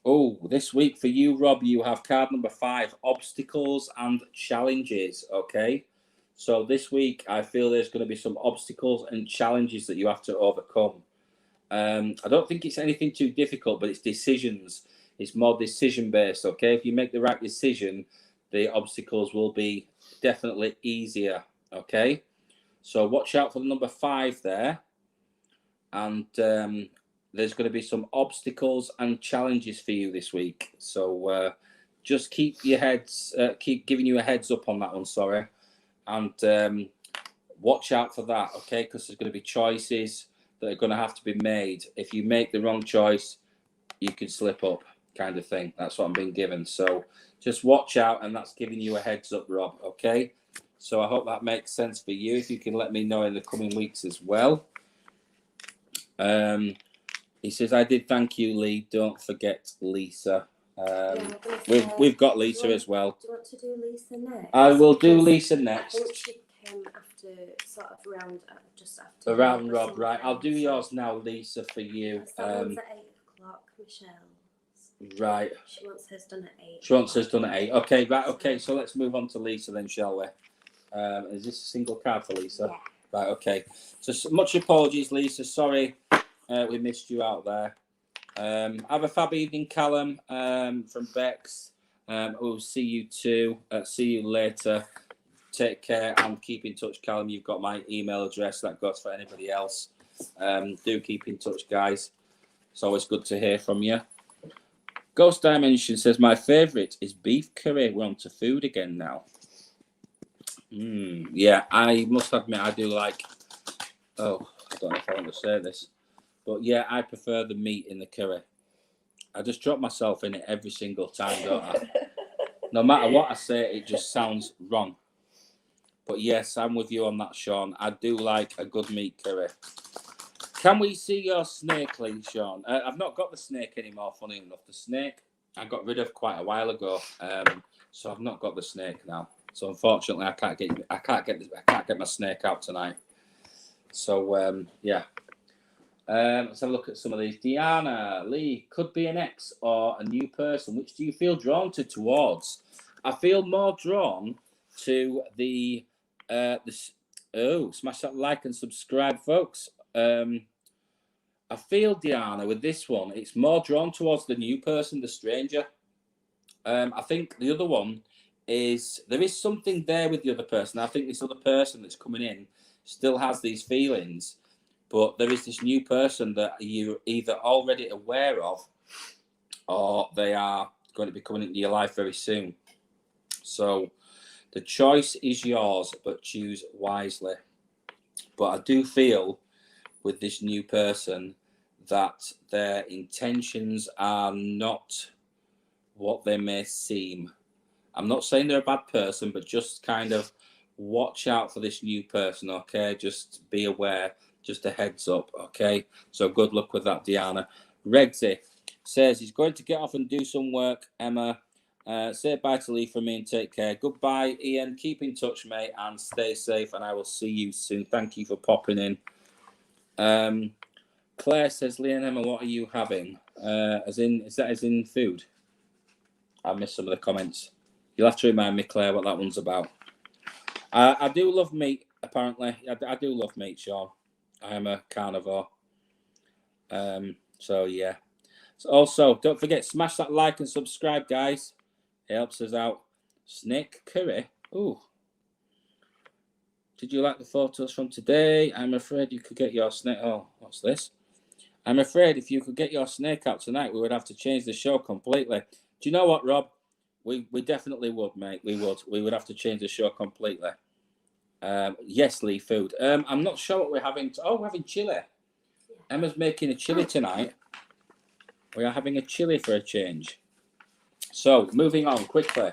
Oh, this week for you, Rob, you have card number 5, obstacles and challenges. Okay. So this week, I feel there's going to be some obstacles and challenges that you have to overcome. I don't think it's anything too difficult, but it's decisions. It's more decision based. Okay. If you make the right decision, the obstacles will be definitely easier. Okay. So watch out for the number 5 there. And there's going to be some obstacles and challenges for you this week. So just keep giving you a heads up on that one, sorry. And watch out for that, okay? Because there's going to be choices that are going to have to be made. If you make the wrong choice, you could slip up, kind of thing. That's what I'm being given. So just watch out, and that's giving you a heads up, Rob, okay? So I hope that makes sense for you. If you can let me know in the coming weeks as well. He says, I did thank you, Lee. Don't forget Lisa. We've got Lisa as well. Do you want to do Lisa next? I will do Lisa next. I think she came after, sort of just after. Around Rob, right. I'll do yours now, Lisa, for you. That one's at 8 o'clock, Michelle's. Right. She wants hers done at 8. She wants hers done at 8. Okay, right, okay. So let's move on to Lisa then, shall we? Is this a single card for Lisa? Yeah. Right, okay. So much apologies, Lisa. Sorry we missed you out there. Have a fab evening, Callum, from Bex. We'll see you too. See you later. Take care and keep in touch, Callum. You've got my email address. That goes for anybody else. Do keep in touch, guys. It's always good to hear from you. Ghost Dimension says, my favourite is beef curry. We're on to food again now. Yeah, I must admit, I do like... Oh, I don't know if I want to say this. But yeah, I prefer the meat in the curry. I just drop myself in it every single time, don't I? No matter what I say, it just sounds wrong. But yes, I'm with you on that, Sean. I do like a good meat curry. Can we see your snake, please, Sean? I've not got the snake anymore, funny enough. The snake I got rid of quite a while ago, so I've not got the snake now. So unfortunately, I can't get my snake out tonight. So yeah. Let's have a look at some of these. Diana Lee, could be an ex or a new person. Which do you feel drawn towards? I feel more drawn to the smash that like and subscribe, folks. I feel, Diana, with this one, it's more drawn towards the new person, the stranger. I think the other one is there is something there with the other person. I think this other person that's coming in still has these feelings, but there is this new person that you're either already aware of or they are going to be coming into your life very soon. So the choice is yours, but choose wisely. But I do feel with this new person that their intentions are not what they may seem. I'm not saying they're a bad person, but just kind of watch out for this new person, okay? Just be aware, just a heads up, okay? So good luck with that, Diana. Regsy says he's going to get off and do some work. Emma, say bye to Lee from me and take care. Goodbye, Ian. Keep in touch, mate, and stay safe, and I will see you soon. Thank you for popping in. Claire says, Lee and Emma, what are you having? Is that as in food? I missed some of the comments. You'll have to remind me, Claire, what that one's about. I do love meat, apparently. I do love meat, Sean. I am a carnivore. So, yeah. So also, don't forget, smash that like and subscribe, guys. It helps us out. Snake curry. Ooh. Did you like the photos from today? I'm afraid you could get your snake... Oh, what's this? I'm afraid if you could get your snake out tonight, we would have to change the show completely. Do you know what, Rob? We definitely would, mate. We would. We would have to change the show completely. Yes, Lee, food. I'm not sure what we're having. We're having chili. Emma's making a chili tonight. We are having a chili for a change. So, moving on quickly.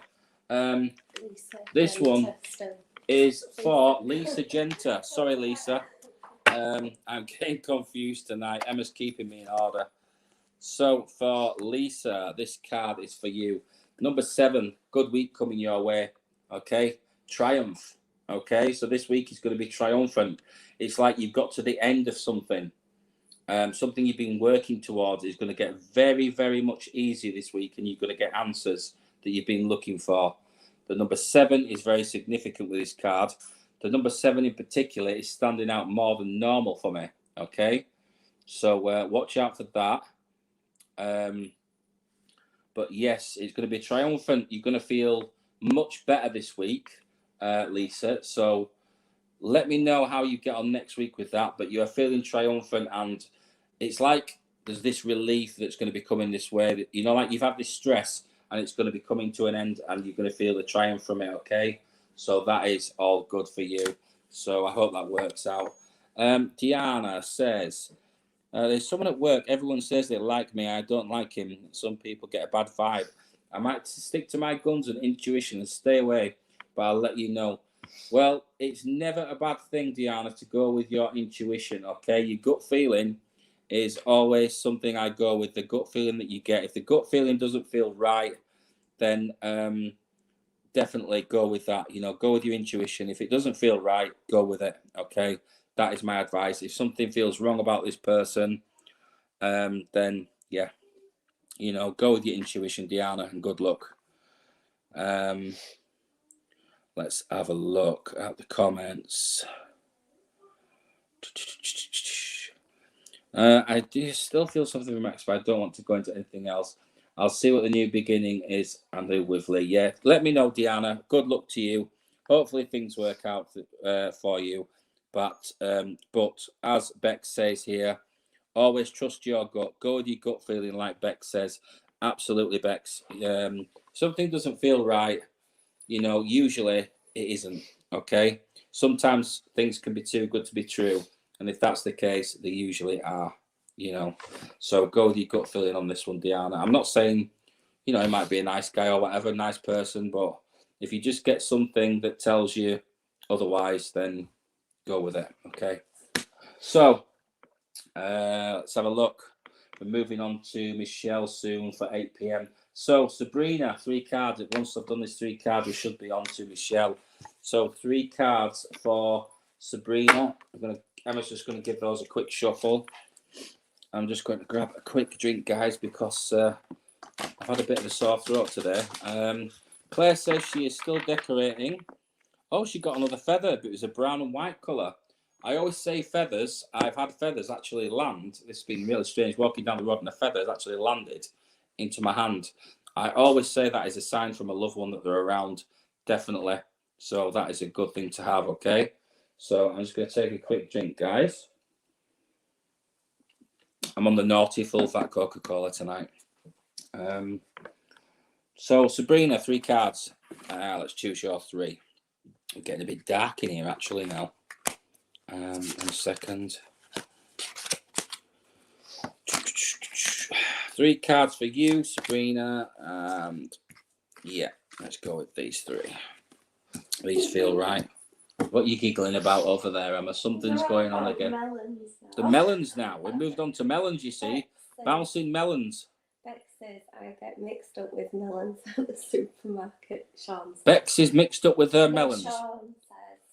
This one is for Lisa Genta. Sorry, Lisa. I'm getting confused tonight. Emma's keeping me in order. So for Lisa, this card is for you. Number 7, good week coming your way. Okay, triumph. Okay, so this week is going to be triumphant. It's like you've got to the end of something. Something you've been working towards is going to get very, very much easier this week, and you're going to get answers that you've been looking for. The number 7 is very significant with this card. The number 7 in particular is standing out more than normal for me. Okay, so watch out for that. But yes, it's going to be triumphant. You're going to feel much better this week, Lisa. So let me know how you get on next week with that. But you're feeling triumphant, and it's like there's this relief that's going to be coming this way. That, you know, like you've had this stress, and it's going to be coming to an end, and you're going to feel the triumph from it. Okay, so that is all good for you. So I hope that works out. Diana says, there's someone at work, everyone says they like me, I don't like him. Some people get a bad vibe. I might stick to my guns and intuition and stay away, but I'll let you know. Well, it's never a bad thing, Diana, to go with your intuition, okay? Your gut feeling is always something I go with, the gut feeling that you get. If the gut feeling doesn't feel right, then definitely go with that. You know, go with your intuition. If it doesn't feel right, go with it, okay? That is my advice. If something feels wrong about this person, then yeah, you know, go with your intuition, Diana, and good luck. Let's have a look at the comments. I do still feel something from Max, but I don't want to go into anything else. I'll see what the new beginning is and do with Lee. Yeah, let me know, Diana. Good luck to you. Hopefully things work out for you. But as Beck says here, Always trust your gut. Go with your gut feeling, like Bex says. Absolutely, Bex. Something doesn't feel right, usually it isn't, okay? Sometimes things can be too good to be true. And if that's the case, they usually are, So go with your gut feeling on this one, Diana. I'm not saying, he might be a nice guy or whatever, nice person, but if you just get something that tells you otherwise, then go with it, okay? So, let's have a look. We're moving on to Michelle soon for 8 p.m. So, Sabrina, 3 cards. Once I've done this 3 cards, we should be on to Michelle. So, 3 cards for Sabrina. Emma's just going to give those a quick shuffle. I'm just going to grab a quick drink, guys, because I've had a bit of a sore throat today. Claire says she is still decorating. Oh, she got another feather, but it was a brown and white colour. I always say feathers. I've had feathers actually land. This has been really strange. Walking down the road and a feather has actually landed into my hand. I always say that is a sign from a loved one that they're around, definitely. So that is a good thing to have, okay? So I'm just going to take a quick drink, guys. I'm on the naughty full fat Coca-Cola tonight. So Sabrina, 3 cards. Let's choose your 3. We're getting a bit dark in here actually now. In a second. 3 cards for you, Sabrina. And yeah, let's go with these 3. These feel right. What are you giggling about over there, Emma? Something's going on again. Melons now. The melons now. We've moved on to melons, you see. Bouncing melons. Bex says I get mixed up with melons at the supermarket. Sean says. Bex is mixed up with her melons.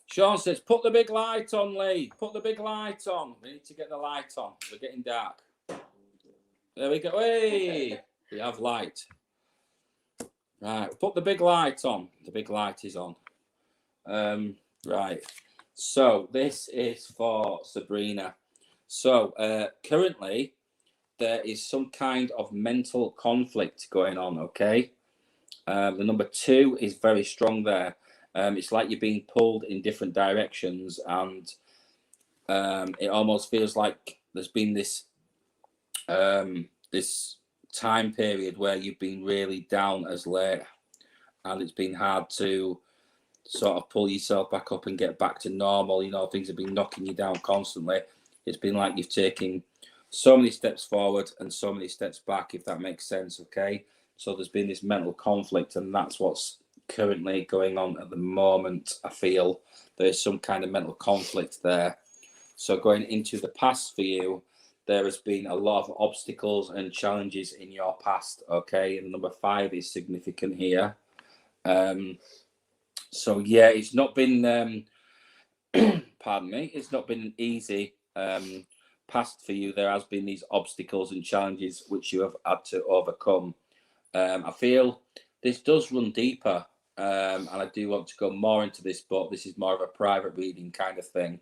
Sean says, put the big light on, Lee. Put the big light on. We need to get the light on. We're getting dark. There we go. Hey, we have light. Right, put the big light on. The big light is on. Right. So this is for Sabrina. So currently there is some kind of mental conflict going on, okay? The number 2 is very strong there. It's like you're being pulled in different directions, and it almost feels like there's been this this time period where you've been really down as late, and it's been hard to sort of pull yourself back up and get back to normal. Things have been knocking you down constantly. It's been like you've taken so many steps forward and so many steps back, if that makes sense, okay? So there's been this mental conflict, and that's what's currently going on at the moment. I feel there's some kind of mental conflict there. So going into the past for you, there has been a lot of obstacles and challenges in your past, okay? And number 5 is significant here. So yeah, it's not been pardon me, it's not been an easy past for you. There has been these obstacles and challenges which you have had to overcome. I feel this does run deeper, and I do want to go more into this, but this is more of a private reading kind of thing.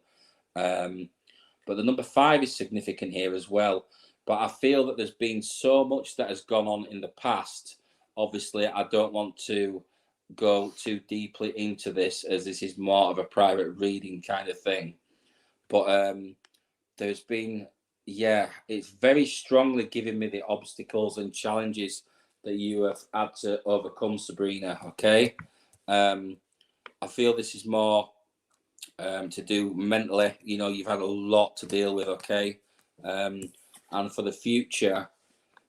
But the number 5 is significant here as well. But I feel that there's been so much that has gone on in the past. Obviously, I don't want to go too deeply into this, as this is more of a private reading kind of thing. But there's been, it's very strongly giving me the obstacles and challenges that you have had to overcome, Sabrina, okay? I feel this is more to do mentally. You've had a lot to deal with, okay? And for the future,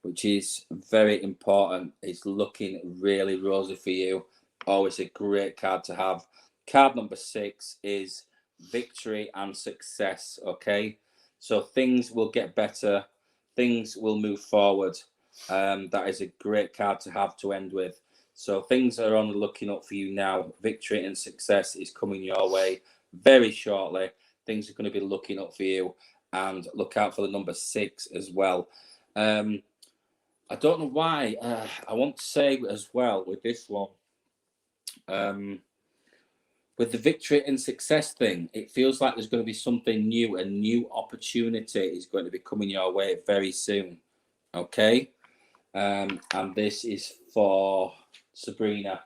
which is very important, it's looking really rosy for you. Always a great card to have. Card number 6 is victory and success, okay? So things will get better. Things will move forward. That is a great card to have to end with. So things are only looking up for you now. Victory and success is coming your way very shortly. Things are going to be looking up for you. And look out for the number 6 as well. I don't know why. I want to say as well with this one, with the victory and success thing, it feels like there's going to be something new. A new opportunity is going to be coming your way very soon. Okay? And this is for Sabrina.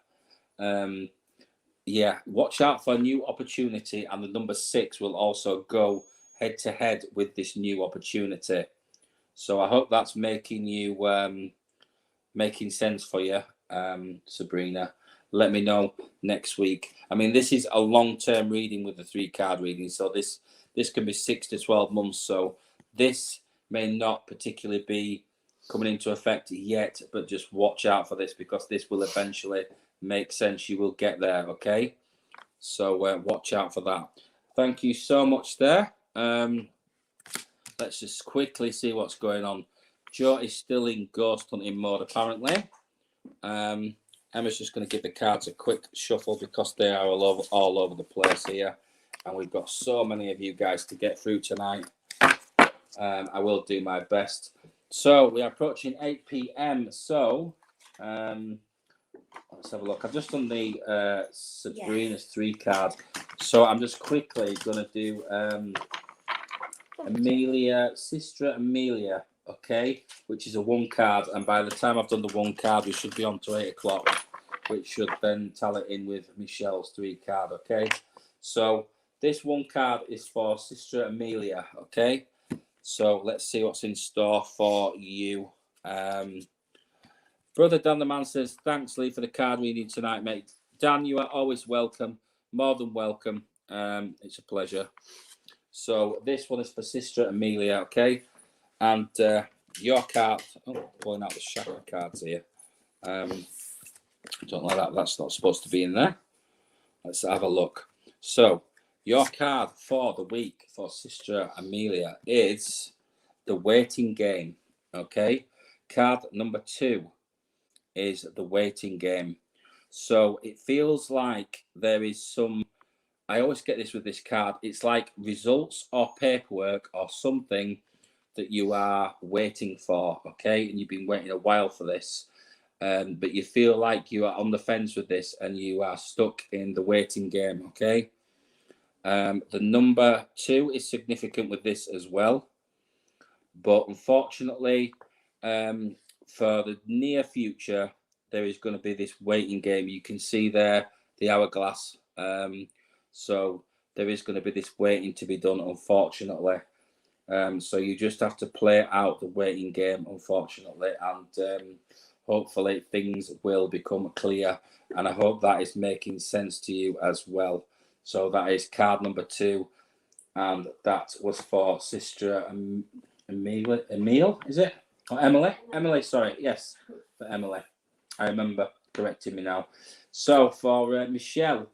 Watch out for a new opportunity, and the number 6 will also go head to head with this new opportunity. So I hope that's making sense for you, Sabrina. Let me know next week. I mean, this is a long-term reading with the 3-card reading, so this can be 6 to 12 months. So this may not particularly be coming into effect yet, but just watch out for this, because this will eventually make sense. You will get there, okay? So watch out for that. Thank you so much there. Let's just quickly see what's going on. Joe is still in ghost hunting mode, apparently. Emma's just going to give the cards a quick shuffle because they are all over the place here. And we've got so many of you guys to get through tonight. I will do my best. So we are approaching 8 p.m. So let's have a look. I've just done the Sabrina's 3 card. So I'm just quickly going to do Sister Amelia, okay, which is a 1 card. And by the time I've done the 1 card, we should be on to 8 o'clock, which should then tally in with Michelle's 3 card, okay? So this 1 card is for Sister Amelia, okay? So let's see what's in store for you. Brother Dan the Man says, thanks, Lee, for the card reading tonight, mate. Dan, you are always welcome, more than welcome. It's a pleasure. So this one is for Sister Amelia, okay? And your card, pulling out the Chakra cards here. Don't like that. That's not supposed to be in there. Let's have a look. So your card for the week for Sister Amelia is the Waiting Game, okay? Card number 2 is the Waiting Game. So it feels like there is some, I always get this with this card, it's like results or paperwork or something that you are waiting for, okay? And you've been waiting a while for this. But you feel like you are on the fence with this and you are stuck in the waiting game, okay? The number 2 is significant with this as well. But unfortunately, for the near future, there is going to be this waiting game. You can see there the hourglass. So there is going to be this waiting to be done, unfortunately. So you just have to play out the waiting game, unfortunately. And hopefully things will become clear. And I hope that is making sense to you as well. So that is card number 2. And that was for Sister Emile, is it? Or Emily? Emily, sorry. Yes, for Emily. I remember correcting me now. So for Michelle,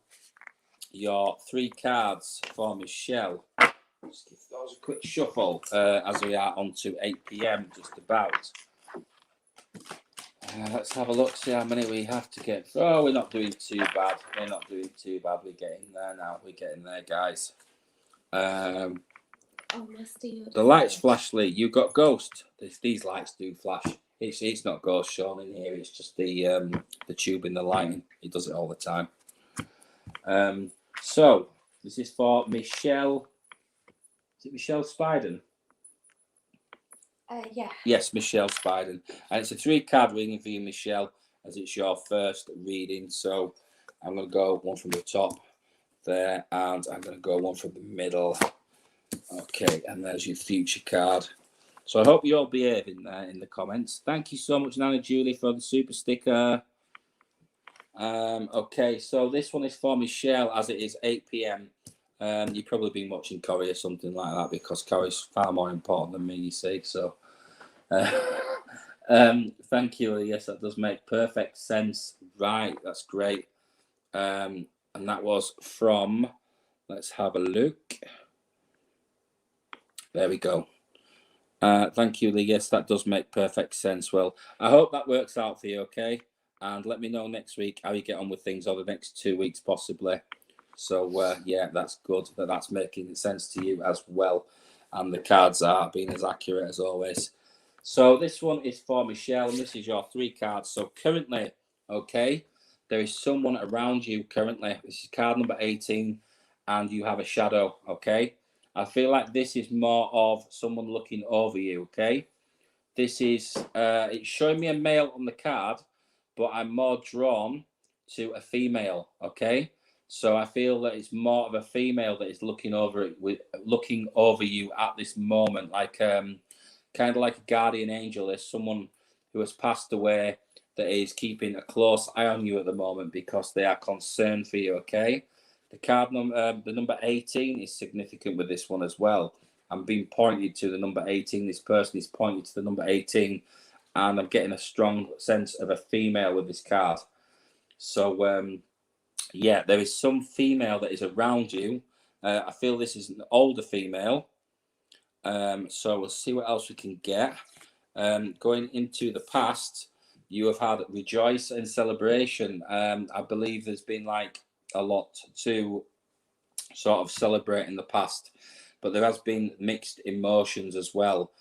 your 3 cards for Michelle. Just give those a quick shuffle as we are on to 8 p.m. just about. Let's have a look, see how many we have to get. Oh, we're not doing too bad. We're not doing too bad. We're getting there now. We're getting there, guys. The lights flash, Lee. You got ghost. These lights do flash. It's not ghost shown in here. It's just the tube in the lighting. It does it all the time. So this is for Michelle. Is it Michelle Spiden? Yeah. Yes, Michelle Spiden. And it's a 3-card reading for you, Michelle, as it's your first reading. So I'm going to go one from the top there, and I'm going to go one from the middle. Okay, and there's your future card. So I hope you're all behaving there in the comments. Thank you so much, Nana Julie, for the super sticker. Okay, so this one is for Michelle, as it is 8 p.m. You've probably been watching Corrie or something like that, because Corrie's far more important than me, you see. So thank you. Yes, that does make perfect sense. Right, that's great. And that was from, let's have a look. There we go. Thank you, Lee. Yes, that does make perfect sense. Well, I hope that works out for you, okay? And let me know next week how you get on with things, or the next 2 weeks possibly. So, yeah, that's good that that's making sense to you as well. And the cards are being as accurate as always. So this one is for Michelle, and this is your 3 cards. So currently, okay, there is someone around you currently. This is card number 18, and you have a shadow, okay? I feel like this is more of someone looking over you, okay? This is, it's showing me a male on the card, but I'm more drawn to a female, okay? So I feel that it's more of a female that is looking over you at this moment, like kind of like a guardian angel. There's someone who has passed away that is keeping a close eye on you at the moment because they are concerned for you, okay? The card number, the number 18 is significant with this one as well. I'm being pointed to the number 18. This person is pointed to the number 18, and I'm getting a strong sense of a female with this card. So, yeah, there is some female that is around you. I feel this is an older female. So we'll see what else we can get. Going into the past, you have had rejoice and celebration. I believe there's been like a lot to sort of celebrate in the past, but there has been mixed emotions as well.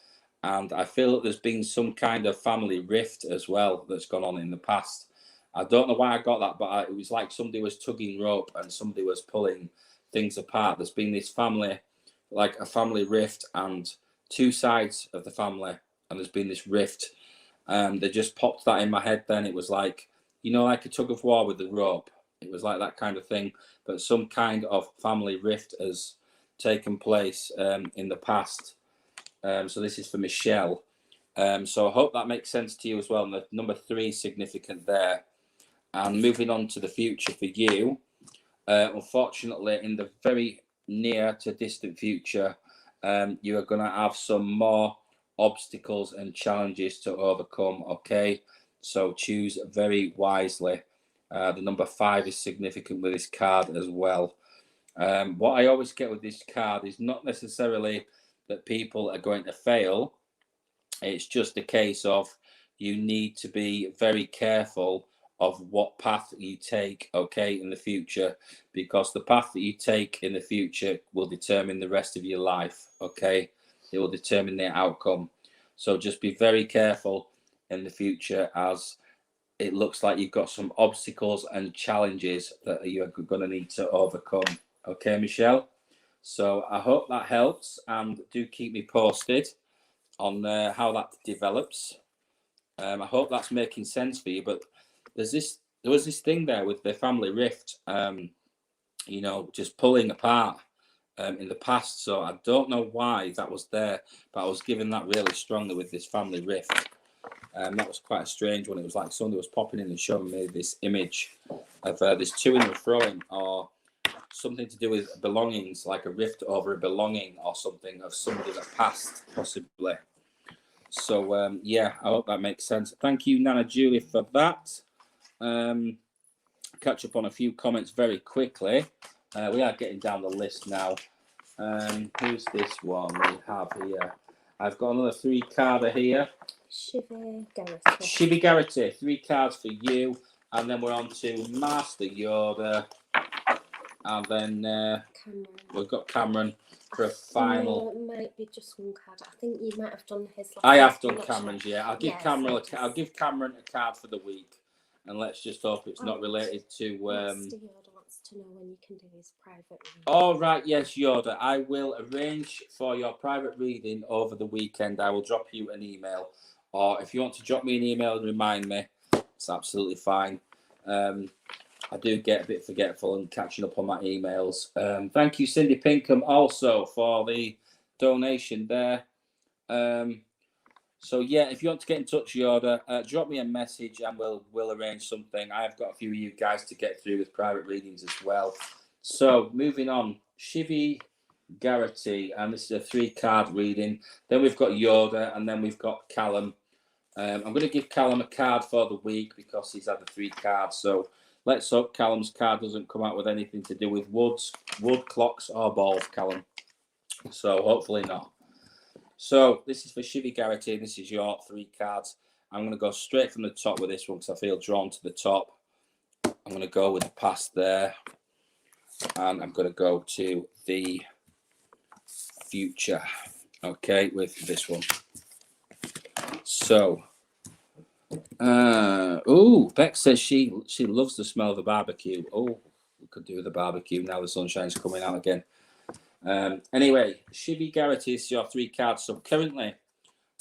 And I feel that there's been some kind of family rift as well that's gone on in the past. I don't know why I got that, but it was like somebody was tugging rope and somebody was pulling things apart. There's been this family, like a family rift, and two sides of the family, and there's been this rift. They just popped that in my head then. It was like, you know, like a tug of war with the rope. It was like that kind of thing, but some kind of family rift has taken place in the past. So this is for Michelle. So I hope that makes sense to you as well. And the number 3 is significant there. And moving on to the future for you, unfortunately, in the very near to distant future, you are going to have some more obstacles and challenges to overcome, okay? So choose very wisely. The number 5 is significant with this card as well. What I always get with this card is not necessarily that people are going to fail. It's just a case of you need to be very careful of what path you take, okay, in the future, because the path that you take in the future will determine the rest of your life, okay? It will determine the outcome. So just be very careful in the future, as it looks like you've got some obstacles and challenges that you're going to need to overcome. Okay, Michelle? So I hope that helps, and do keep me posted on how that develops. I hope that's making sense for you, but there was this thing there with the family rift, you know, just pulling apart in the past. So I don't know why that was there, but I was given that really strongly with this family rift. That was quite a strange one. It was like somebody was popping in and showing me this image of this to and froing, or something to do with belongings, like a rift over a belonging or something of somebody that passed, possibly. So, yeah, I hope that makes sense. Thank you, Nana Julie, for that. Catch up on a few comments very quickly. We are getting down the list now. Who's this one we have here? I've got another 3-carder here. Shivi Garrity, 3 cards for you. And then we're on to Master Yoda. And then we've got Cameron for a final. It might be just 1 card. I think you might have done his. I have done Cameron's, yeah. I'll give Cameron a card for the week, and let's just hope it's not related to. Master Yoda wants to know when you can do his private reading. Oh right, yes, Yoda. I will arrange for your private reading over the weekend. I will drop you an email, or if you want to drop me an email and remind me, it's absolutely fine. I do get a bit forgetful and catching up on my emails. Thank you, Cindy Pinkham, also for the donation there. So yeah, if you want to get in touch, Yoda, drop me a message and we'll arrange something. I've got a few of you guys to get through with private readings as well. So moving on, Shivi Garrity, and this is a 3-card reading. Then we've got Yoda, and then we've got Callum. I'm going to give Callum a card for the week because he's had the 3 cards. So let's hope Callum's card doesn't come out with anything to do with wood, clocks, or balls, Callum. So hopefully not. So this is for Shivi Garrity. This is your 3 cards. I'm going to go straight from the top with this one because I feel drawn to the top. I'm going to go with the past there. And I'm going to go to the future. Okay, with this one. So, Beck says she loves the smell of the barbecue. Oh, we could do with the barbecue now the sunshine's coming out again. Anyway, Shivi Garrity is your 3 cards. So currently,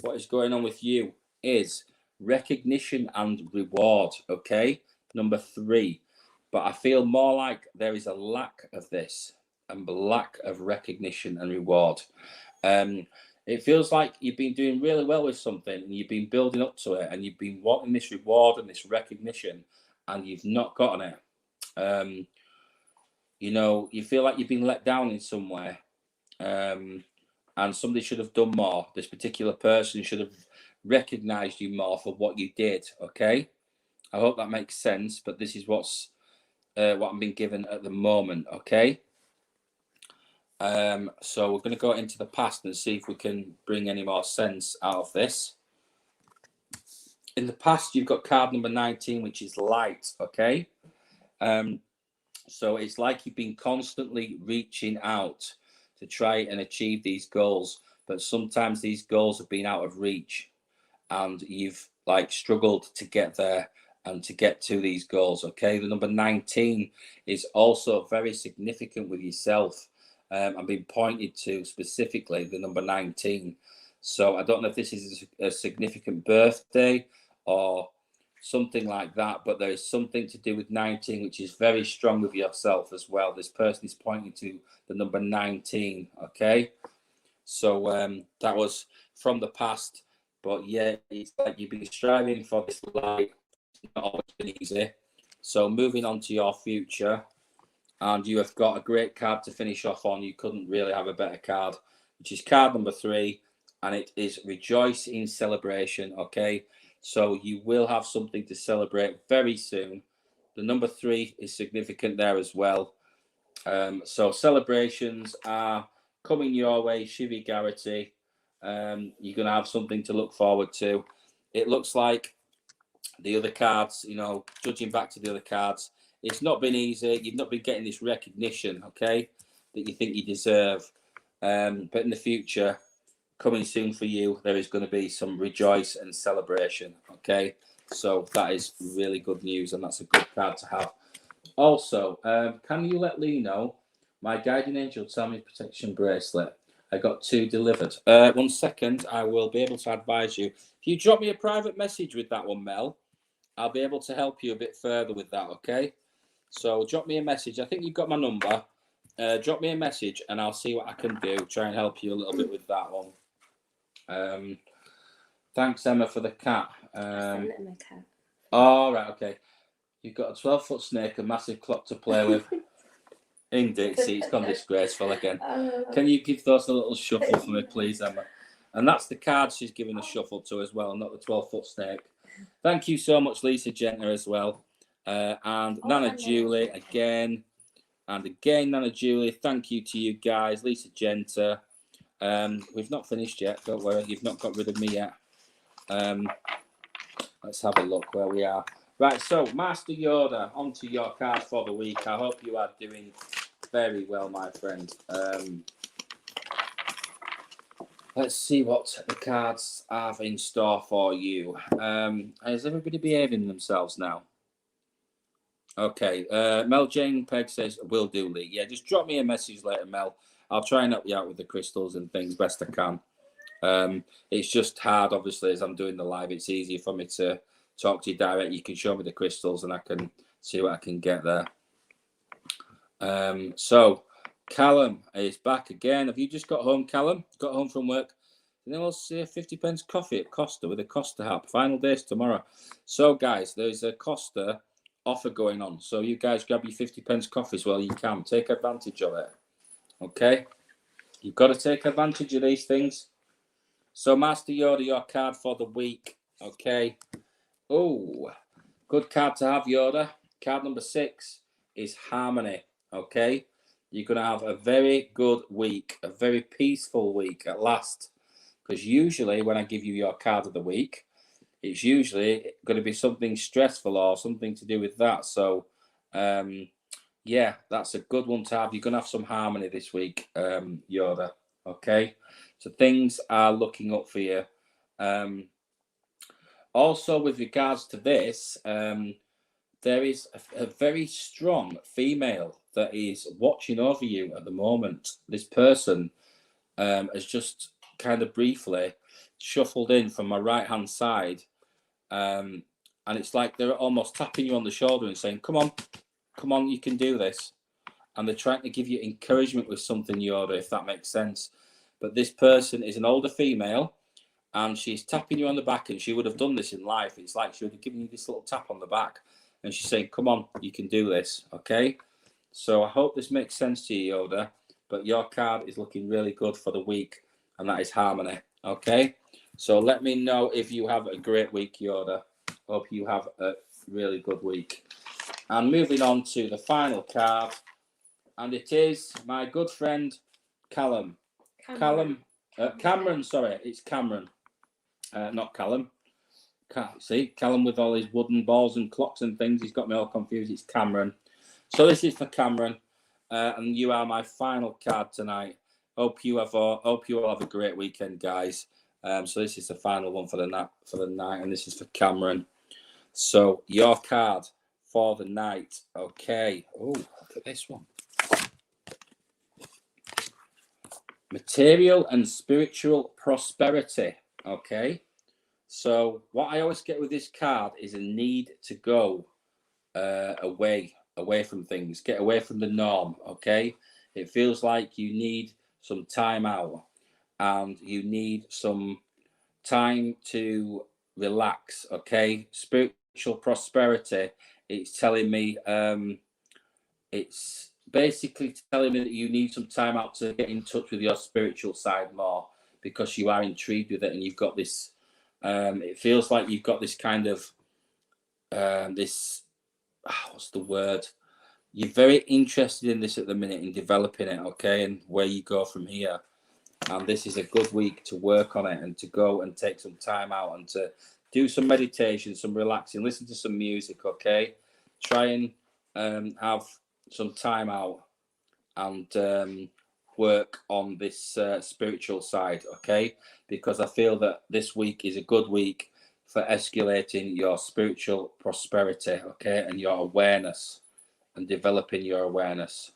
what is going on with you is recognition and reward. Okay, number 3. But I feel more like there is a lack of this and lack of recognition and reward. It feels like you've been doing really well with something and you've been building up to it and you've been wanting this reward and this recognition and you've not gotten it. You know, you feel like you've been let down in some way. And somebody should have done more. This particular person should have recognized you more for what you did. Okay, I hope that makes sense. But this is what I'm being given at the moment. Okay. So we're going to go into the past and see if we can bring any more sense out of this. In the past, you've got card number 19, which is light. Okay. So it's like you've been constantly reaching out to try and achieve these goals, but sometimes these goals have been out of reach and you've like struggled to get there and to get to these goals. Okay, the number 19 is also very significant with yourself. I'm being pointed to specifically the number 19. So I don't know if this is a significant birthday or something like that, but there is something to do with 19 which is very strong with yourself as well. This person is pointing to the number 19. Okay, so that was from the past, but yeah, it's like you've been striving for this life. It's not always been easy. So moving on to your future, and you have got a great card to finish off on. You couldn't really have a better card, which is card number 3, and it is Rejoice in Celebration. Okay, so you will have something to celebrate very soon. The number 3 is significant there as well. So celebrations are coming your way, Shivi Garrity. You're going to have something to look forward to. It looks like the other cards, you know, judging back to the other cards, it's not been easy. You've not been getting this recognition, okay, that you think you deserve. But in the future, coming soon for you, there is going to be some rejoice and celebration, okay? So that is really good news, and that's a good card to have. Also, can you let Lee know my guardian angel tell me protection bracelet? I got 2 delivered. 1 second, I will be able to advise you. If you drop me a private message with that one, Mel, I'll be able to help you a bit further with that, okay? So drop me a message. I think you've got my number. Drop me a message and I'll see what I can do. Try and help you a little bit with that one. Thanks, Emma, for the cat. All right, okay. You've got a 12-foot snake, a massive clock to play with. Indeed, see, it's gone disgraceful again. Can you give those a little shuffle for me, please, Emma? And that's the card she's giving a shuffle to as well, not the 12-foot snake. Thank you so much, Lisa Genter, as well. And Nana Julie, again. And again, Nana Julie, thank you to you guys. Lisa Genter. We've not finished yet, don't worry. You've not got rid of me yet. Let's have a look where we are. Right, so Master Yoda, onto your card for the week. I hope you are doing very well, my friend. Let's see what the cards have in store for you. Is everybody behaving themselves now? Okay, Mel Jane Peg says, will do, Lee. Yeah, just drop me a message later, Mel. I'll try and help you out with the crystals and things best I can. It's just hard, obviously, as I'm doing the live. It's easier for me to talk to you direct. You can show me the crystals and I can see what I can get there. So Callum is back again. Have you just got home, Callum? Got home from work? And then we'll see a 50p coffee at Costa with a Costa hat. Final days tomorrow. So guys, there's a Costa offer going on. So you guys grab your 50p coffees while you can. Take advantage of it. Okay? You've got to take advantage of these things. So Master Yoda, your card for the week. Okay. Oh, good card to have, Yoda. Card number 6 is Harmony. Okay. You're going to have a very good week, a very peaceful week at last. Because usually when I give you your card of the week, it's usually going to be something stressful or something to do with that. So, yeah, that's a good one to have. You're going to have some harmony this week, Yoda. Okay. So things are looking up for you. Also, with regards to this, there is a very strong female that is watching over you at the moment. This person has just kind of briefly shuffled in from my right-hand side. And it's like they're almost tapping you on the shoulder and saying, come on, you can do this. And they're trying to give you encouragement with something, Yoda, if that makes sense. but this person is an older female, and she's tapping you on the back, and she would have done this in life. It's like she would have given you this little tap on the back, and she's saying, come on, you can do this, okay? So I hope this makes sense to you, Yoda, but your card is looking really good for the week, and that is harmony, okay? So let me know if you have a great week, Yoda. Hope you have a really good week. And moving on to the final card, and it is my good friend Cameron. Sorry, it's Cameron, not Callum. See, Callum with all his wooden balls and clocks and things, he's got me all confused. It's Cameron. So this is for Cameron, and you are my final card tonight. Hope you all have a great weekend, guys. So this is the final one for the night, and this is for Cameron. So your card for the night, okay. Oh, look at this one. Material and spiritual prosperity, okay. So what I always get with this card is a need to go away from things, get away from the norm, okay. It feels like you need some time out, and you need some time to relax, okay. Spiritual prosperity, it's telling me, it's basically telling me that you need some time out to get in touch with your spiritual side more, because you are intrigued with it, and you've got this, it feels like you've got this kind of, what's the word? You're very interested in this at the minute, in developing it, okay, and where you go from here. And this is a good week to work on it, and to go and take some time out, and to do some meditation, some relaxing, listen to some music, okay? Try and have some time out, and work on this spiritual side, okay? Because I feel that this week is a good week for escalating your spiritual prosperity, okay, and your awareness, and developing your awareness.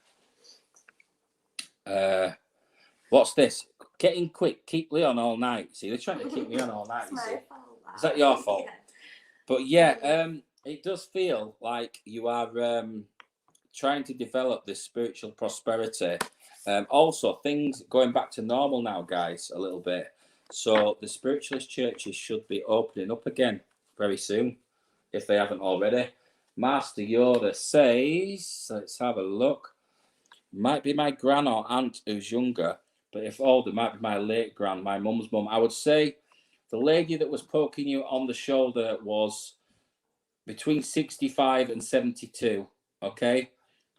What's this? Getting quick, keep Leon all night. See, they're trying to keep me on all night. Is that your fault? Yeah. But yeah, it does feel like you are trying to develop this spiritual prosperity. Also, things going back to normal now, guys, a little bit. So the spiritualist churches should be opening up again very soon, if they haven't already. Master Yoda says, let's have a look. Might be my gran or aunt who's younger, but if older, might be my late gran, my mum's mum. I would say the lady that was poking you on the shoulder was between 65 and 72, okay?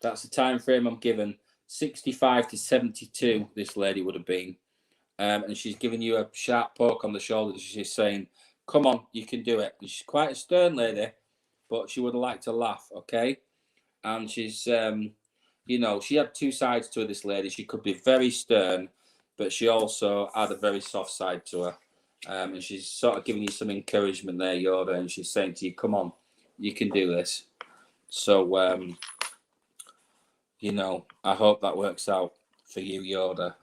That's the time frame I'm given. 65 to 72, this lady would have been. And she's giving you a sharp poke on the shoulder. She's saying, come on, you can do it. And she's quite a stern lady, but she would have liked to laugh, okay? And she's, she had two sides to her, this lady. She could be very stern, but she also had a very soft side to her. And she's sort of giving you some encouragement there, Yoda, and she's saying to you, come on, you can do this. So, I hope that works out for you, Yoda.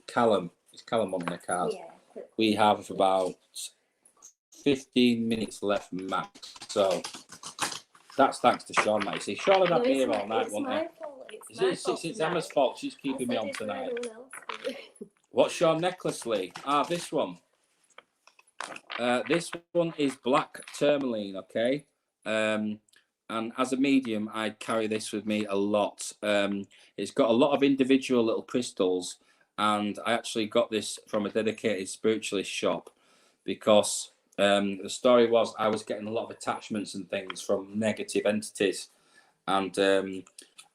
Callum, is Callum wanting a card? Yeah. We have about 15 minutes left max. So that's thanks to Sean, mate. See, Sean would have me here all night, wouldn't he? It's Emma's fault. She's keeping me on tonight. What's your necklace, Lee? This one. This one is black tourmaline, okay? And as a medium, I carry this with me a lot. It's got a lot of individual little crystals, and I actually got this from a dedicated spiritualist shop, because the story was I was getting a lot of attachments and things from negative entities. And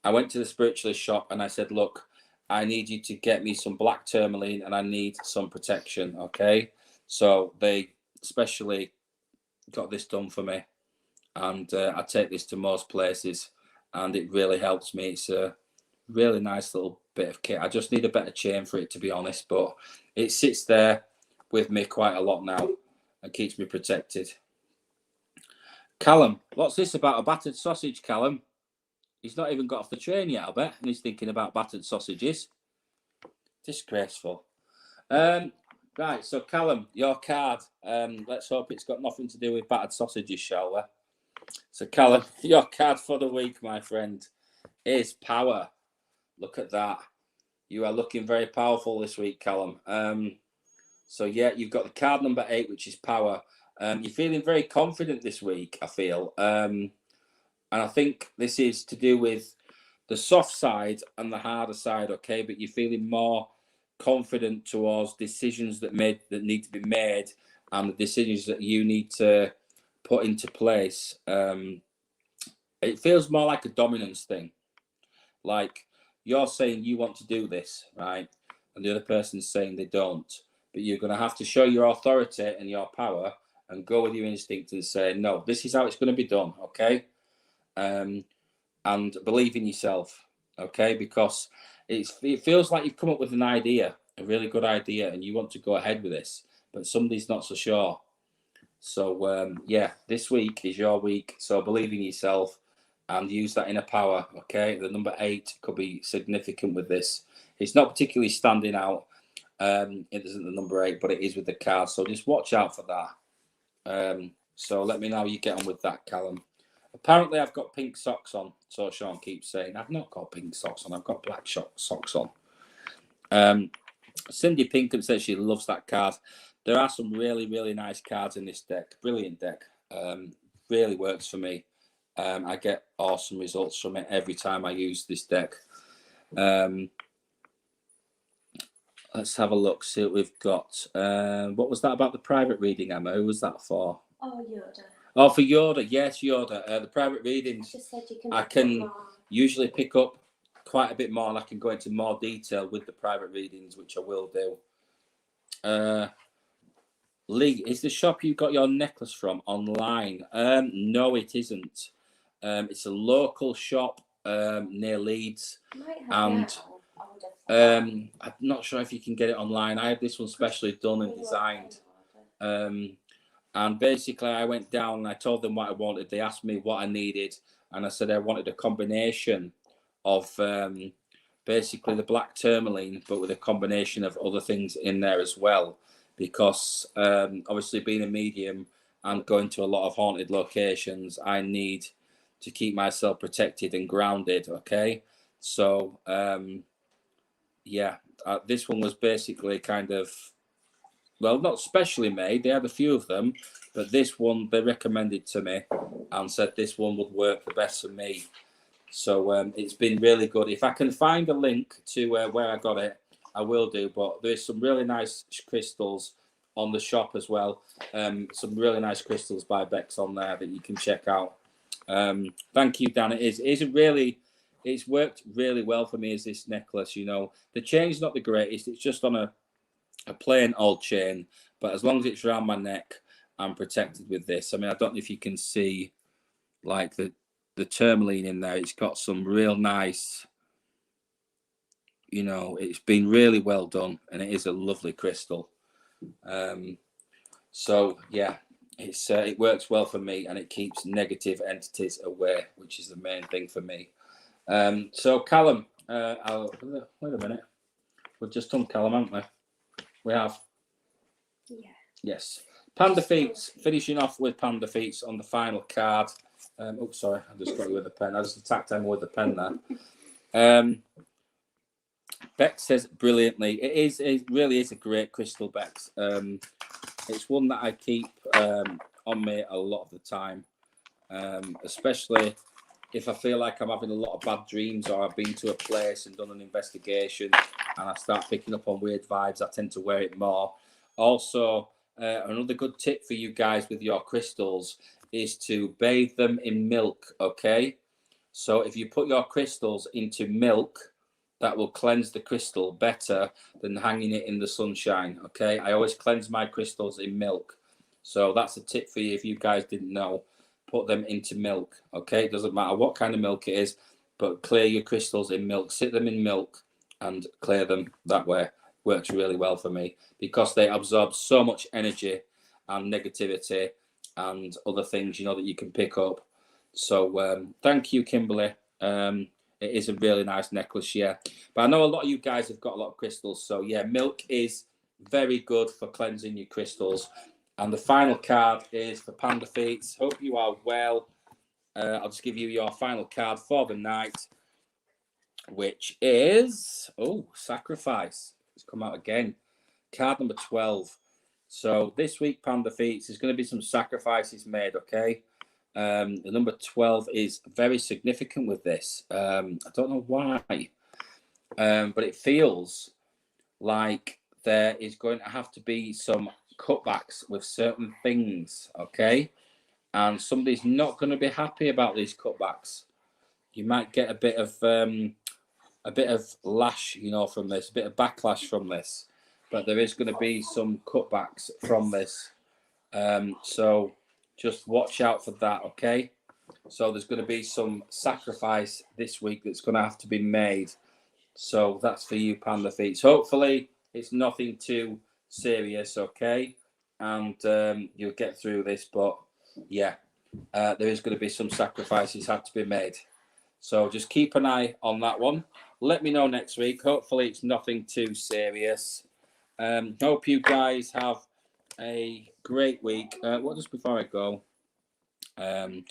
I went to the spiritualist shop and I said, look, I need you to get me some black tourmaline, and I need some protection, okay? So they specially got this done for me. And I take this to most places, and it really helps me. It's a really nice little bit of kit. I just need a better chain for it, to be honest, but it sits there with me quite a lot now and keeps me protected. Callum, what's this about a battered sausage, Callum? He's not even got off the train yet, I bet, and he's thinking about battered sausages. Disgraceful. Right, so Callum, your card. Let's hope it's got nothing to do with battered sausages, shall we? So Callum, your card for the week, my friend, is power. Look at that. You are looking very powerful this week, Callum. So yeah, you've got the card number 8, which is power. You're feeling very confident this week, I feel. And I think this is to do with the soft side and the harder side, okay? But you're feeling more confident towards decisions that need to be made, and the decisions that you need to put into place. It feels more like a dominance thing. Like you're saying you want to do this, right? And the other person's saying they don't. But you're going to have to show your authority and your power and go with your instinct and say, no, this is how it's going to be done, okay? And believe in yourself, okay? Because it feels like you've come up with an idea, a really good idea, and you want to go ahead with this, but somebody's not so sure. So, yeah, this week is your week. So believe in yourself and use that inner power, okay? The number 8 could be significant with this. It's not particularly standing out. It isn't the number 8, but it is with the card. So just watch out for that. So let me know how you get on with that, Callum. Apparently, I've got pink socks on. So Sean keeps saying, I've not got pink socks on. I've got black socks on. Cindy Pinkham says she loves that card. There are some really, really nice cards in this deck. Brilliant deck. Really works for me. I get awesome results from it every time I use this deck. Let's have a look, see what we've got. What was that about the private reading, Emma? Who was that for? Oh, Yoda. Oh, for Yoda. Yes, Yoda. The private readings, I can usually pick up quite a bit more, and I can go into more detail with the private readings, which I will do. Lee, is the shop you got your necklace from online? No, it isn't. It's a local shop near Leeds, and I'm not sure if you can get it online. I had this one specially done and designed. And basically, I went down and I told them what I wanted. They asked me what I needed, and I said I wanted a combination of basically the black tourmaline, but with a combination of other things in there as well. Because obviously, being a medium and going to a lot of haunted locations, I need to keep myself protected and grounded. Okay, so yeah, this one was basically kind of, well, not specially made. They had a few of them, but this one they recommended to me and said this one would work the best for me. So it's been really good. If I can find a link to where I got it, I will do. But there's some really nice crystals on the shop as well. Some really nice crystals by Bex on there that you can check out. Thank you, Dan. It's worked really well for me as this necklace. You know, the chain's not the greatest. It's just on a plain old chain, but as long as it's around my neck, I'm protected with this. I mean, I don't know if you can see like the tourmaline in there. It's got some real nice, you know, it's been really well done, and it is a lovely crystal. So yeah, it works well for me, and it keeps negative entities away, which is the main thing for me. So Callum, wait a minute, we've just done Callum, haven't we? We have. Yeah. Yes. Panda Feets, finishing off with Panda Feets on the final card. Oops, sorry, I just got you with a pen. I just attacked Emma with a pen there. Bex says brilliantly. It really is a great crystal, Bex. It's one that I keep on me a lot of the time, especially if I feel like I'm having a lot of bad dreams, or I've been to a place and done an investigation and I start picking up on weird vibes, I tend to wear it more. Also, another good tip for you guys with your crystals is to bathe them in milk, okay? So if you put your crystals into milk, that will cleanse the crystal better than hanging it in the sunshine, okay? I always cleanse my crystals in milk. So that's a tip for you if you guys didn't know. Put them into milk, okay? It doesn't matter what kind of milk it is, but clear your crystals in milk. Sit them in milk and clear them that way. Works really well for me because they absorb so much energy and negativity and other things, you know, that you can pick up. So thank you, Kimberly. It is a really nice necklace, yeah. But I know a lot of you guys have got a lot of crystals. So yeah, milk is very good for cleansing your crystals. And the final card is for Panda Feet. Hope you are well. I'll just give you your final card for the night. which is, oh, Sacrifice. It's come out again. Card number 12. So this week, Panda Feats, there's going to be some sacrifices made, okay? The number 12 is very significant with this. I don't know why, but it feels like there is going to have to be some cutbacks with certain things, okay? And somebody's not going to be happy about these cutbacks. You might get a bit of lash, you know, from this, a bit of backlash from this, but there is going to be some cutbacks from this. So just watch out for that, okay? So there's going to be some sacrifice this week that's going to have to be made. So that's for you, Panda Feet. So hopefully it's nothing too serious, okay? And you'll get through this, but yeah, there is going to be some sacrifices have to be made. So just keep an eye on that one. Let me know next week. Hopefully it's nothing too serious. Hope you guys have a great week. Well, just before I go, can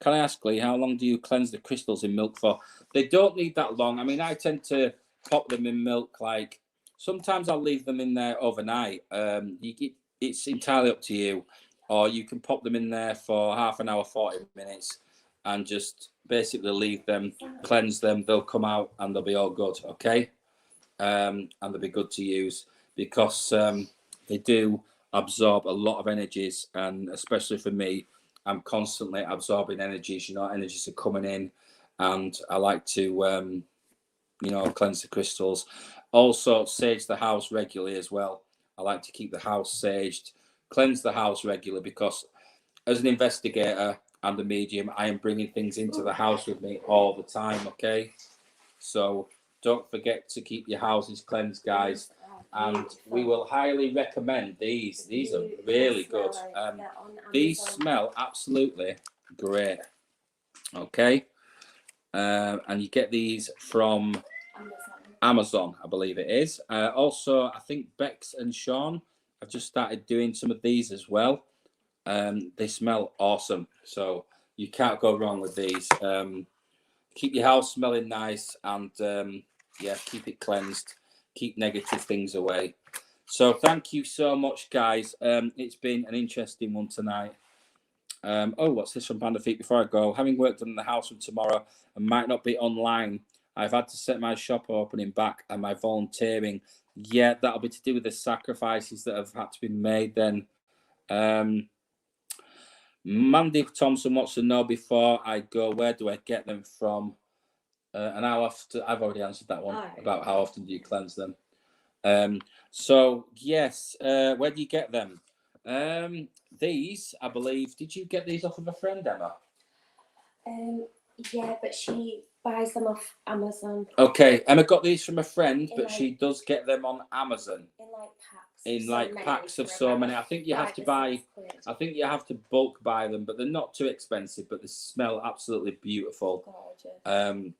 I ask Lee, how long do you cleanse the crystals in milk for? They don't need that long. I mean, I tend to pop them in milk. Like sometimes I'll leave them in there overnight. It's entirely up to you, or you can pop them in there for half an hour, 40 minutes, and just basically leave them, cleanse them. They'll come out and they'll be all good. Okay, and they'll be good to use because they do absorb a lot of energies, and especially for me, I'm constantly absorbing energies. You know, energies are coming in, and I like to, cleanse the crystals. Also, sage the house regularly as well. I like to keep the house saged, cleanse the house regularly because, as an investigator and a medium, I am bringing things into the house with me all the time. Okay, so don't forget to keep your houses cleansed, guys. And we will highly recommend these. These are really good. These smell absolutely great. Okay. And you get these from Amazon, I believe it is. Also, I think Bex and Sean have just started doing some of these as well. They smell awesome. So you can't go wrong with these. Keep your house smelling nice and, keep it cleansed. Keep negative things away. So thank you so much, guys. It's been an interesting one tonight. What's this from Panda Feet? Before I go, having worked on the house from tomorrow and might not be online, I've had to set my shop opening back and my volunteering. Yeah, that'll be to do with the sacrifices that have had to be made then. Mandy Thompson wants to know before I go, where do I get them from? And how often? I've already answered that one about how often do you cleanse them. So yes, where do you get them? These, I believe, did you get these off of a friend, Emma? Yeah, but she buys them off Amazon. Okay, Emma got these from a friend, but she does get them on Amazon. In packs of so many. I think you have to buy. I think you have to bulk buy them, but they're not too expensive. But they smell absolutely beautiful. Gorgeous.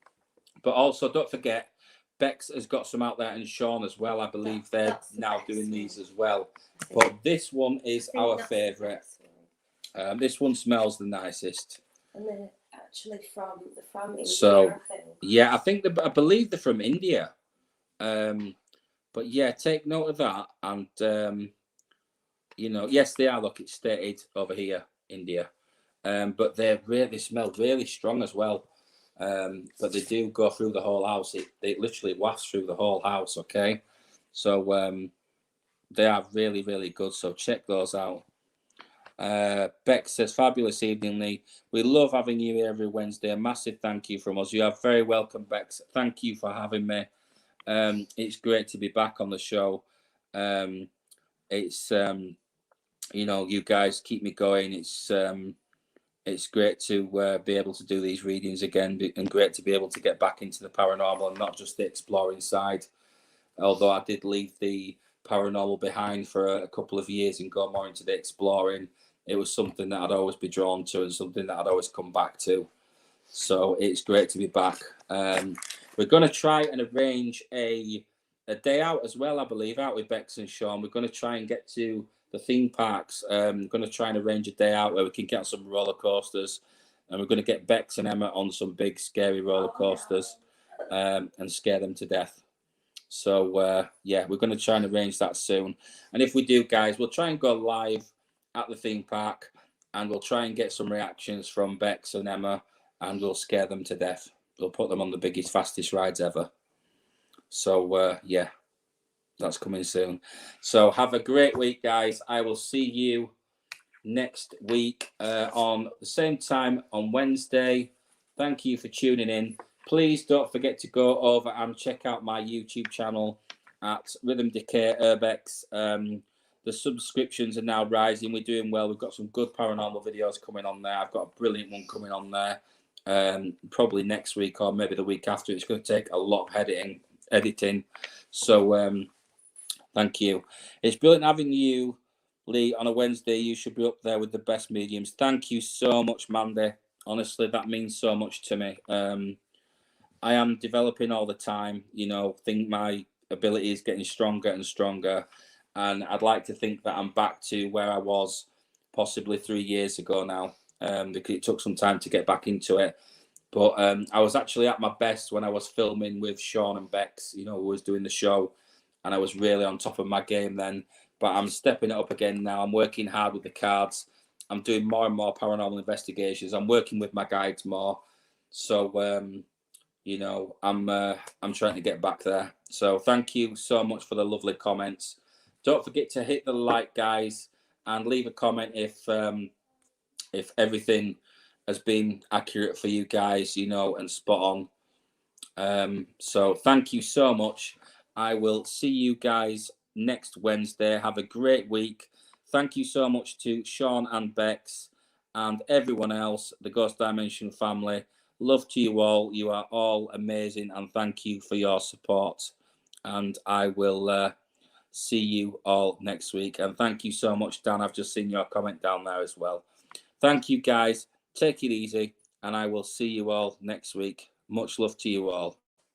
But also, don't forget, Bex has got some out there, and Sean as well. I believe they're now doing these as well. But this one is our favourite. This one smells the nicest. And they're actually from India. So yeah, I believe they're from India. But yeah, take note of that. And yes, they are. Look, it's stated over here, India. But they smell really strong as well. But they do go through the whole house. It literally wafts through the whole house. Okay, so they are really, really good. So check those out. Beck says, fabulous evening, Lee. We love having you here every Wednesday. A massive thank you from us. You are very welcome, Bex. Thank you for having me. It's great to be back on the show. It's you guys keep me going. It's great to be able to do these readings again, and great to be able to get back into the paranormal and not just the exploring side. Although I did leave the paranormal behind for a couple of years and go more into the exploring, it was something that I'd always be drawn to and something that I'd always come back to. So it's great to be back. We're going to try and arrange a day out as well, I believe, out with Bex and Sean. We're going to try and get to the theme parks. We're going to try and arrange a day out where we can get some roller coasters. And we're going to get Bex and Emma on some big, scary roller coasters. and scare them to death. So, yeah, we're going to try and arrange that soon. And if we do, guys, we'll try and go live at the theme park, and we'll try and get some reactions from Bex and Emma, and we'll scare them to death. We'll put them on the biggest, fastest rides ever. So, yeah, that's coming soon. So have a great week, guys. I will see you next week on the same time on Wednesday. Thank you for tuning in. Please don't forget to go over and check out my YouTube channel at Rhythm Decay Urbex. The subscriptions are now rising. We're doing well. We've got some good paranormal videos coming on there. I've got a brilliant one coming on there. Probably next week or maybe the week after. It's going to take a lot of editing. So thank you. It's brilliant having you, Lee, on a Wednesday. You should be up there with the best mediums. Thank you so much, Mandy. Honestly, that means so much to me. I am developing all the time. You know, think my ability is getting stronger and stronger. And I'd like to think that I'm back to where I was possibly 3 years ago now. Because it took some time to get back into it. But I was actually at my best when I was filming with Sean and Bex, you know, who was doing the show. And I was really on top of my game then. But I'm stepping it up again now. I'm working hard with the cards. I'm doing more and more paranormal investigations. I'm working with my guides more. So, you know, I'm trying to get back there. So thank you so much for the lovely comments. Don't forget to hit the like, guys, and leave a comment if everything has been accurate for you guys, you know, and spot on. So thank you so much. I will see you guys next Wednesday. Have a great week. Thank you so much to Sean and Bex and everyone else, the Ghost Dimension family. Love to you all. You are all amazing, and thank you for your support. And I will see you all next week. And thank you so much, Dan. I've just seen your comment down there as well. Thank you, guys. Take it easy, and I will see you all next week. Much love to you all.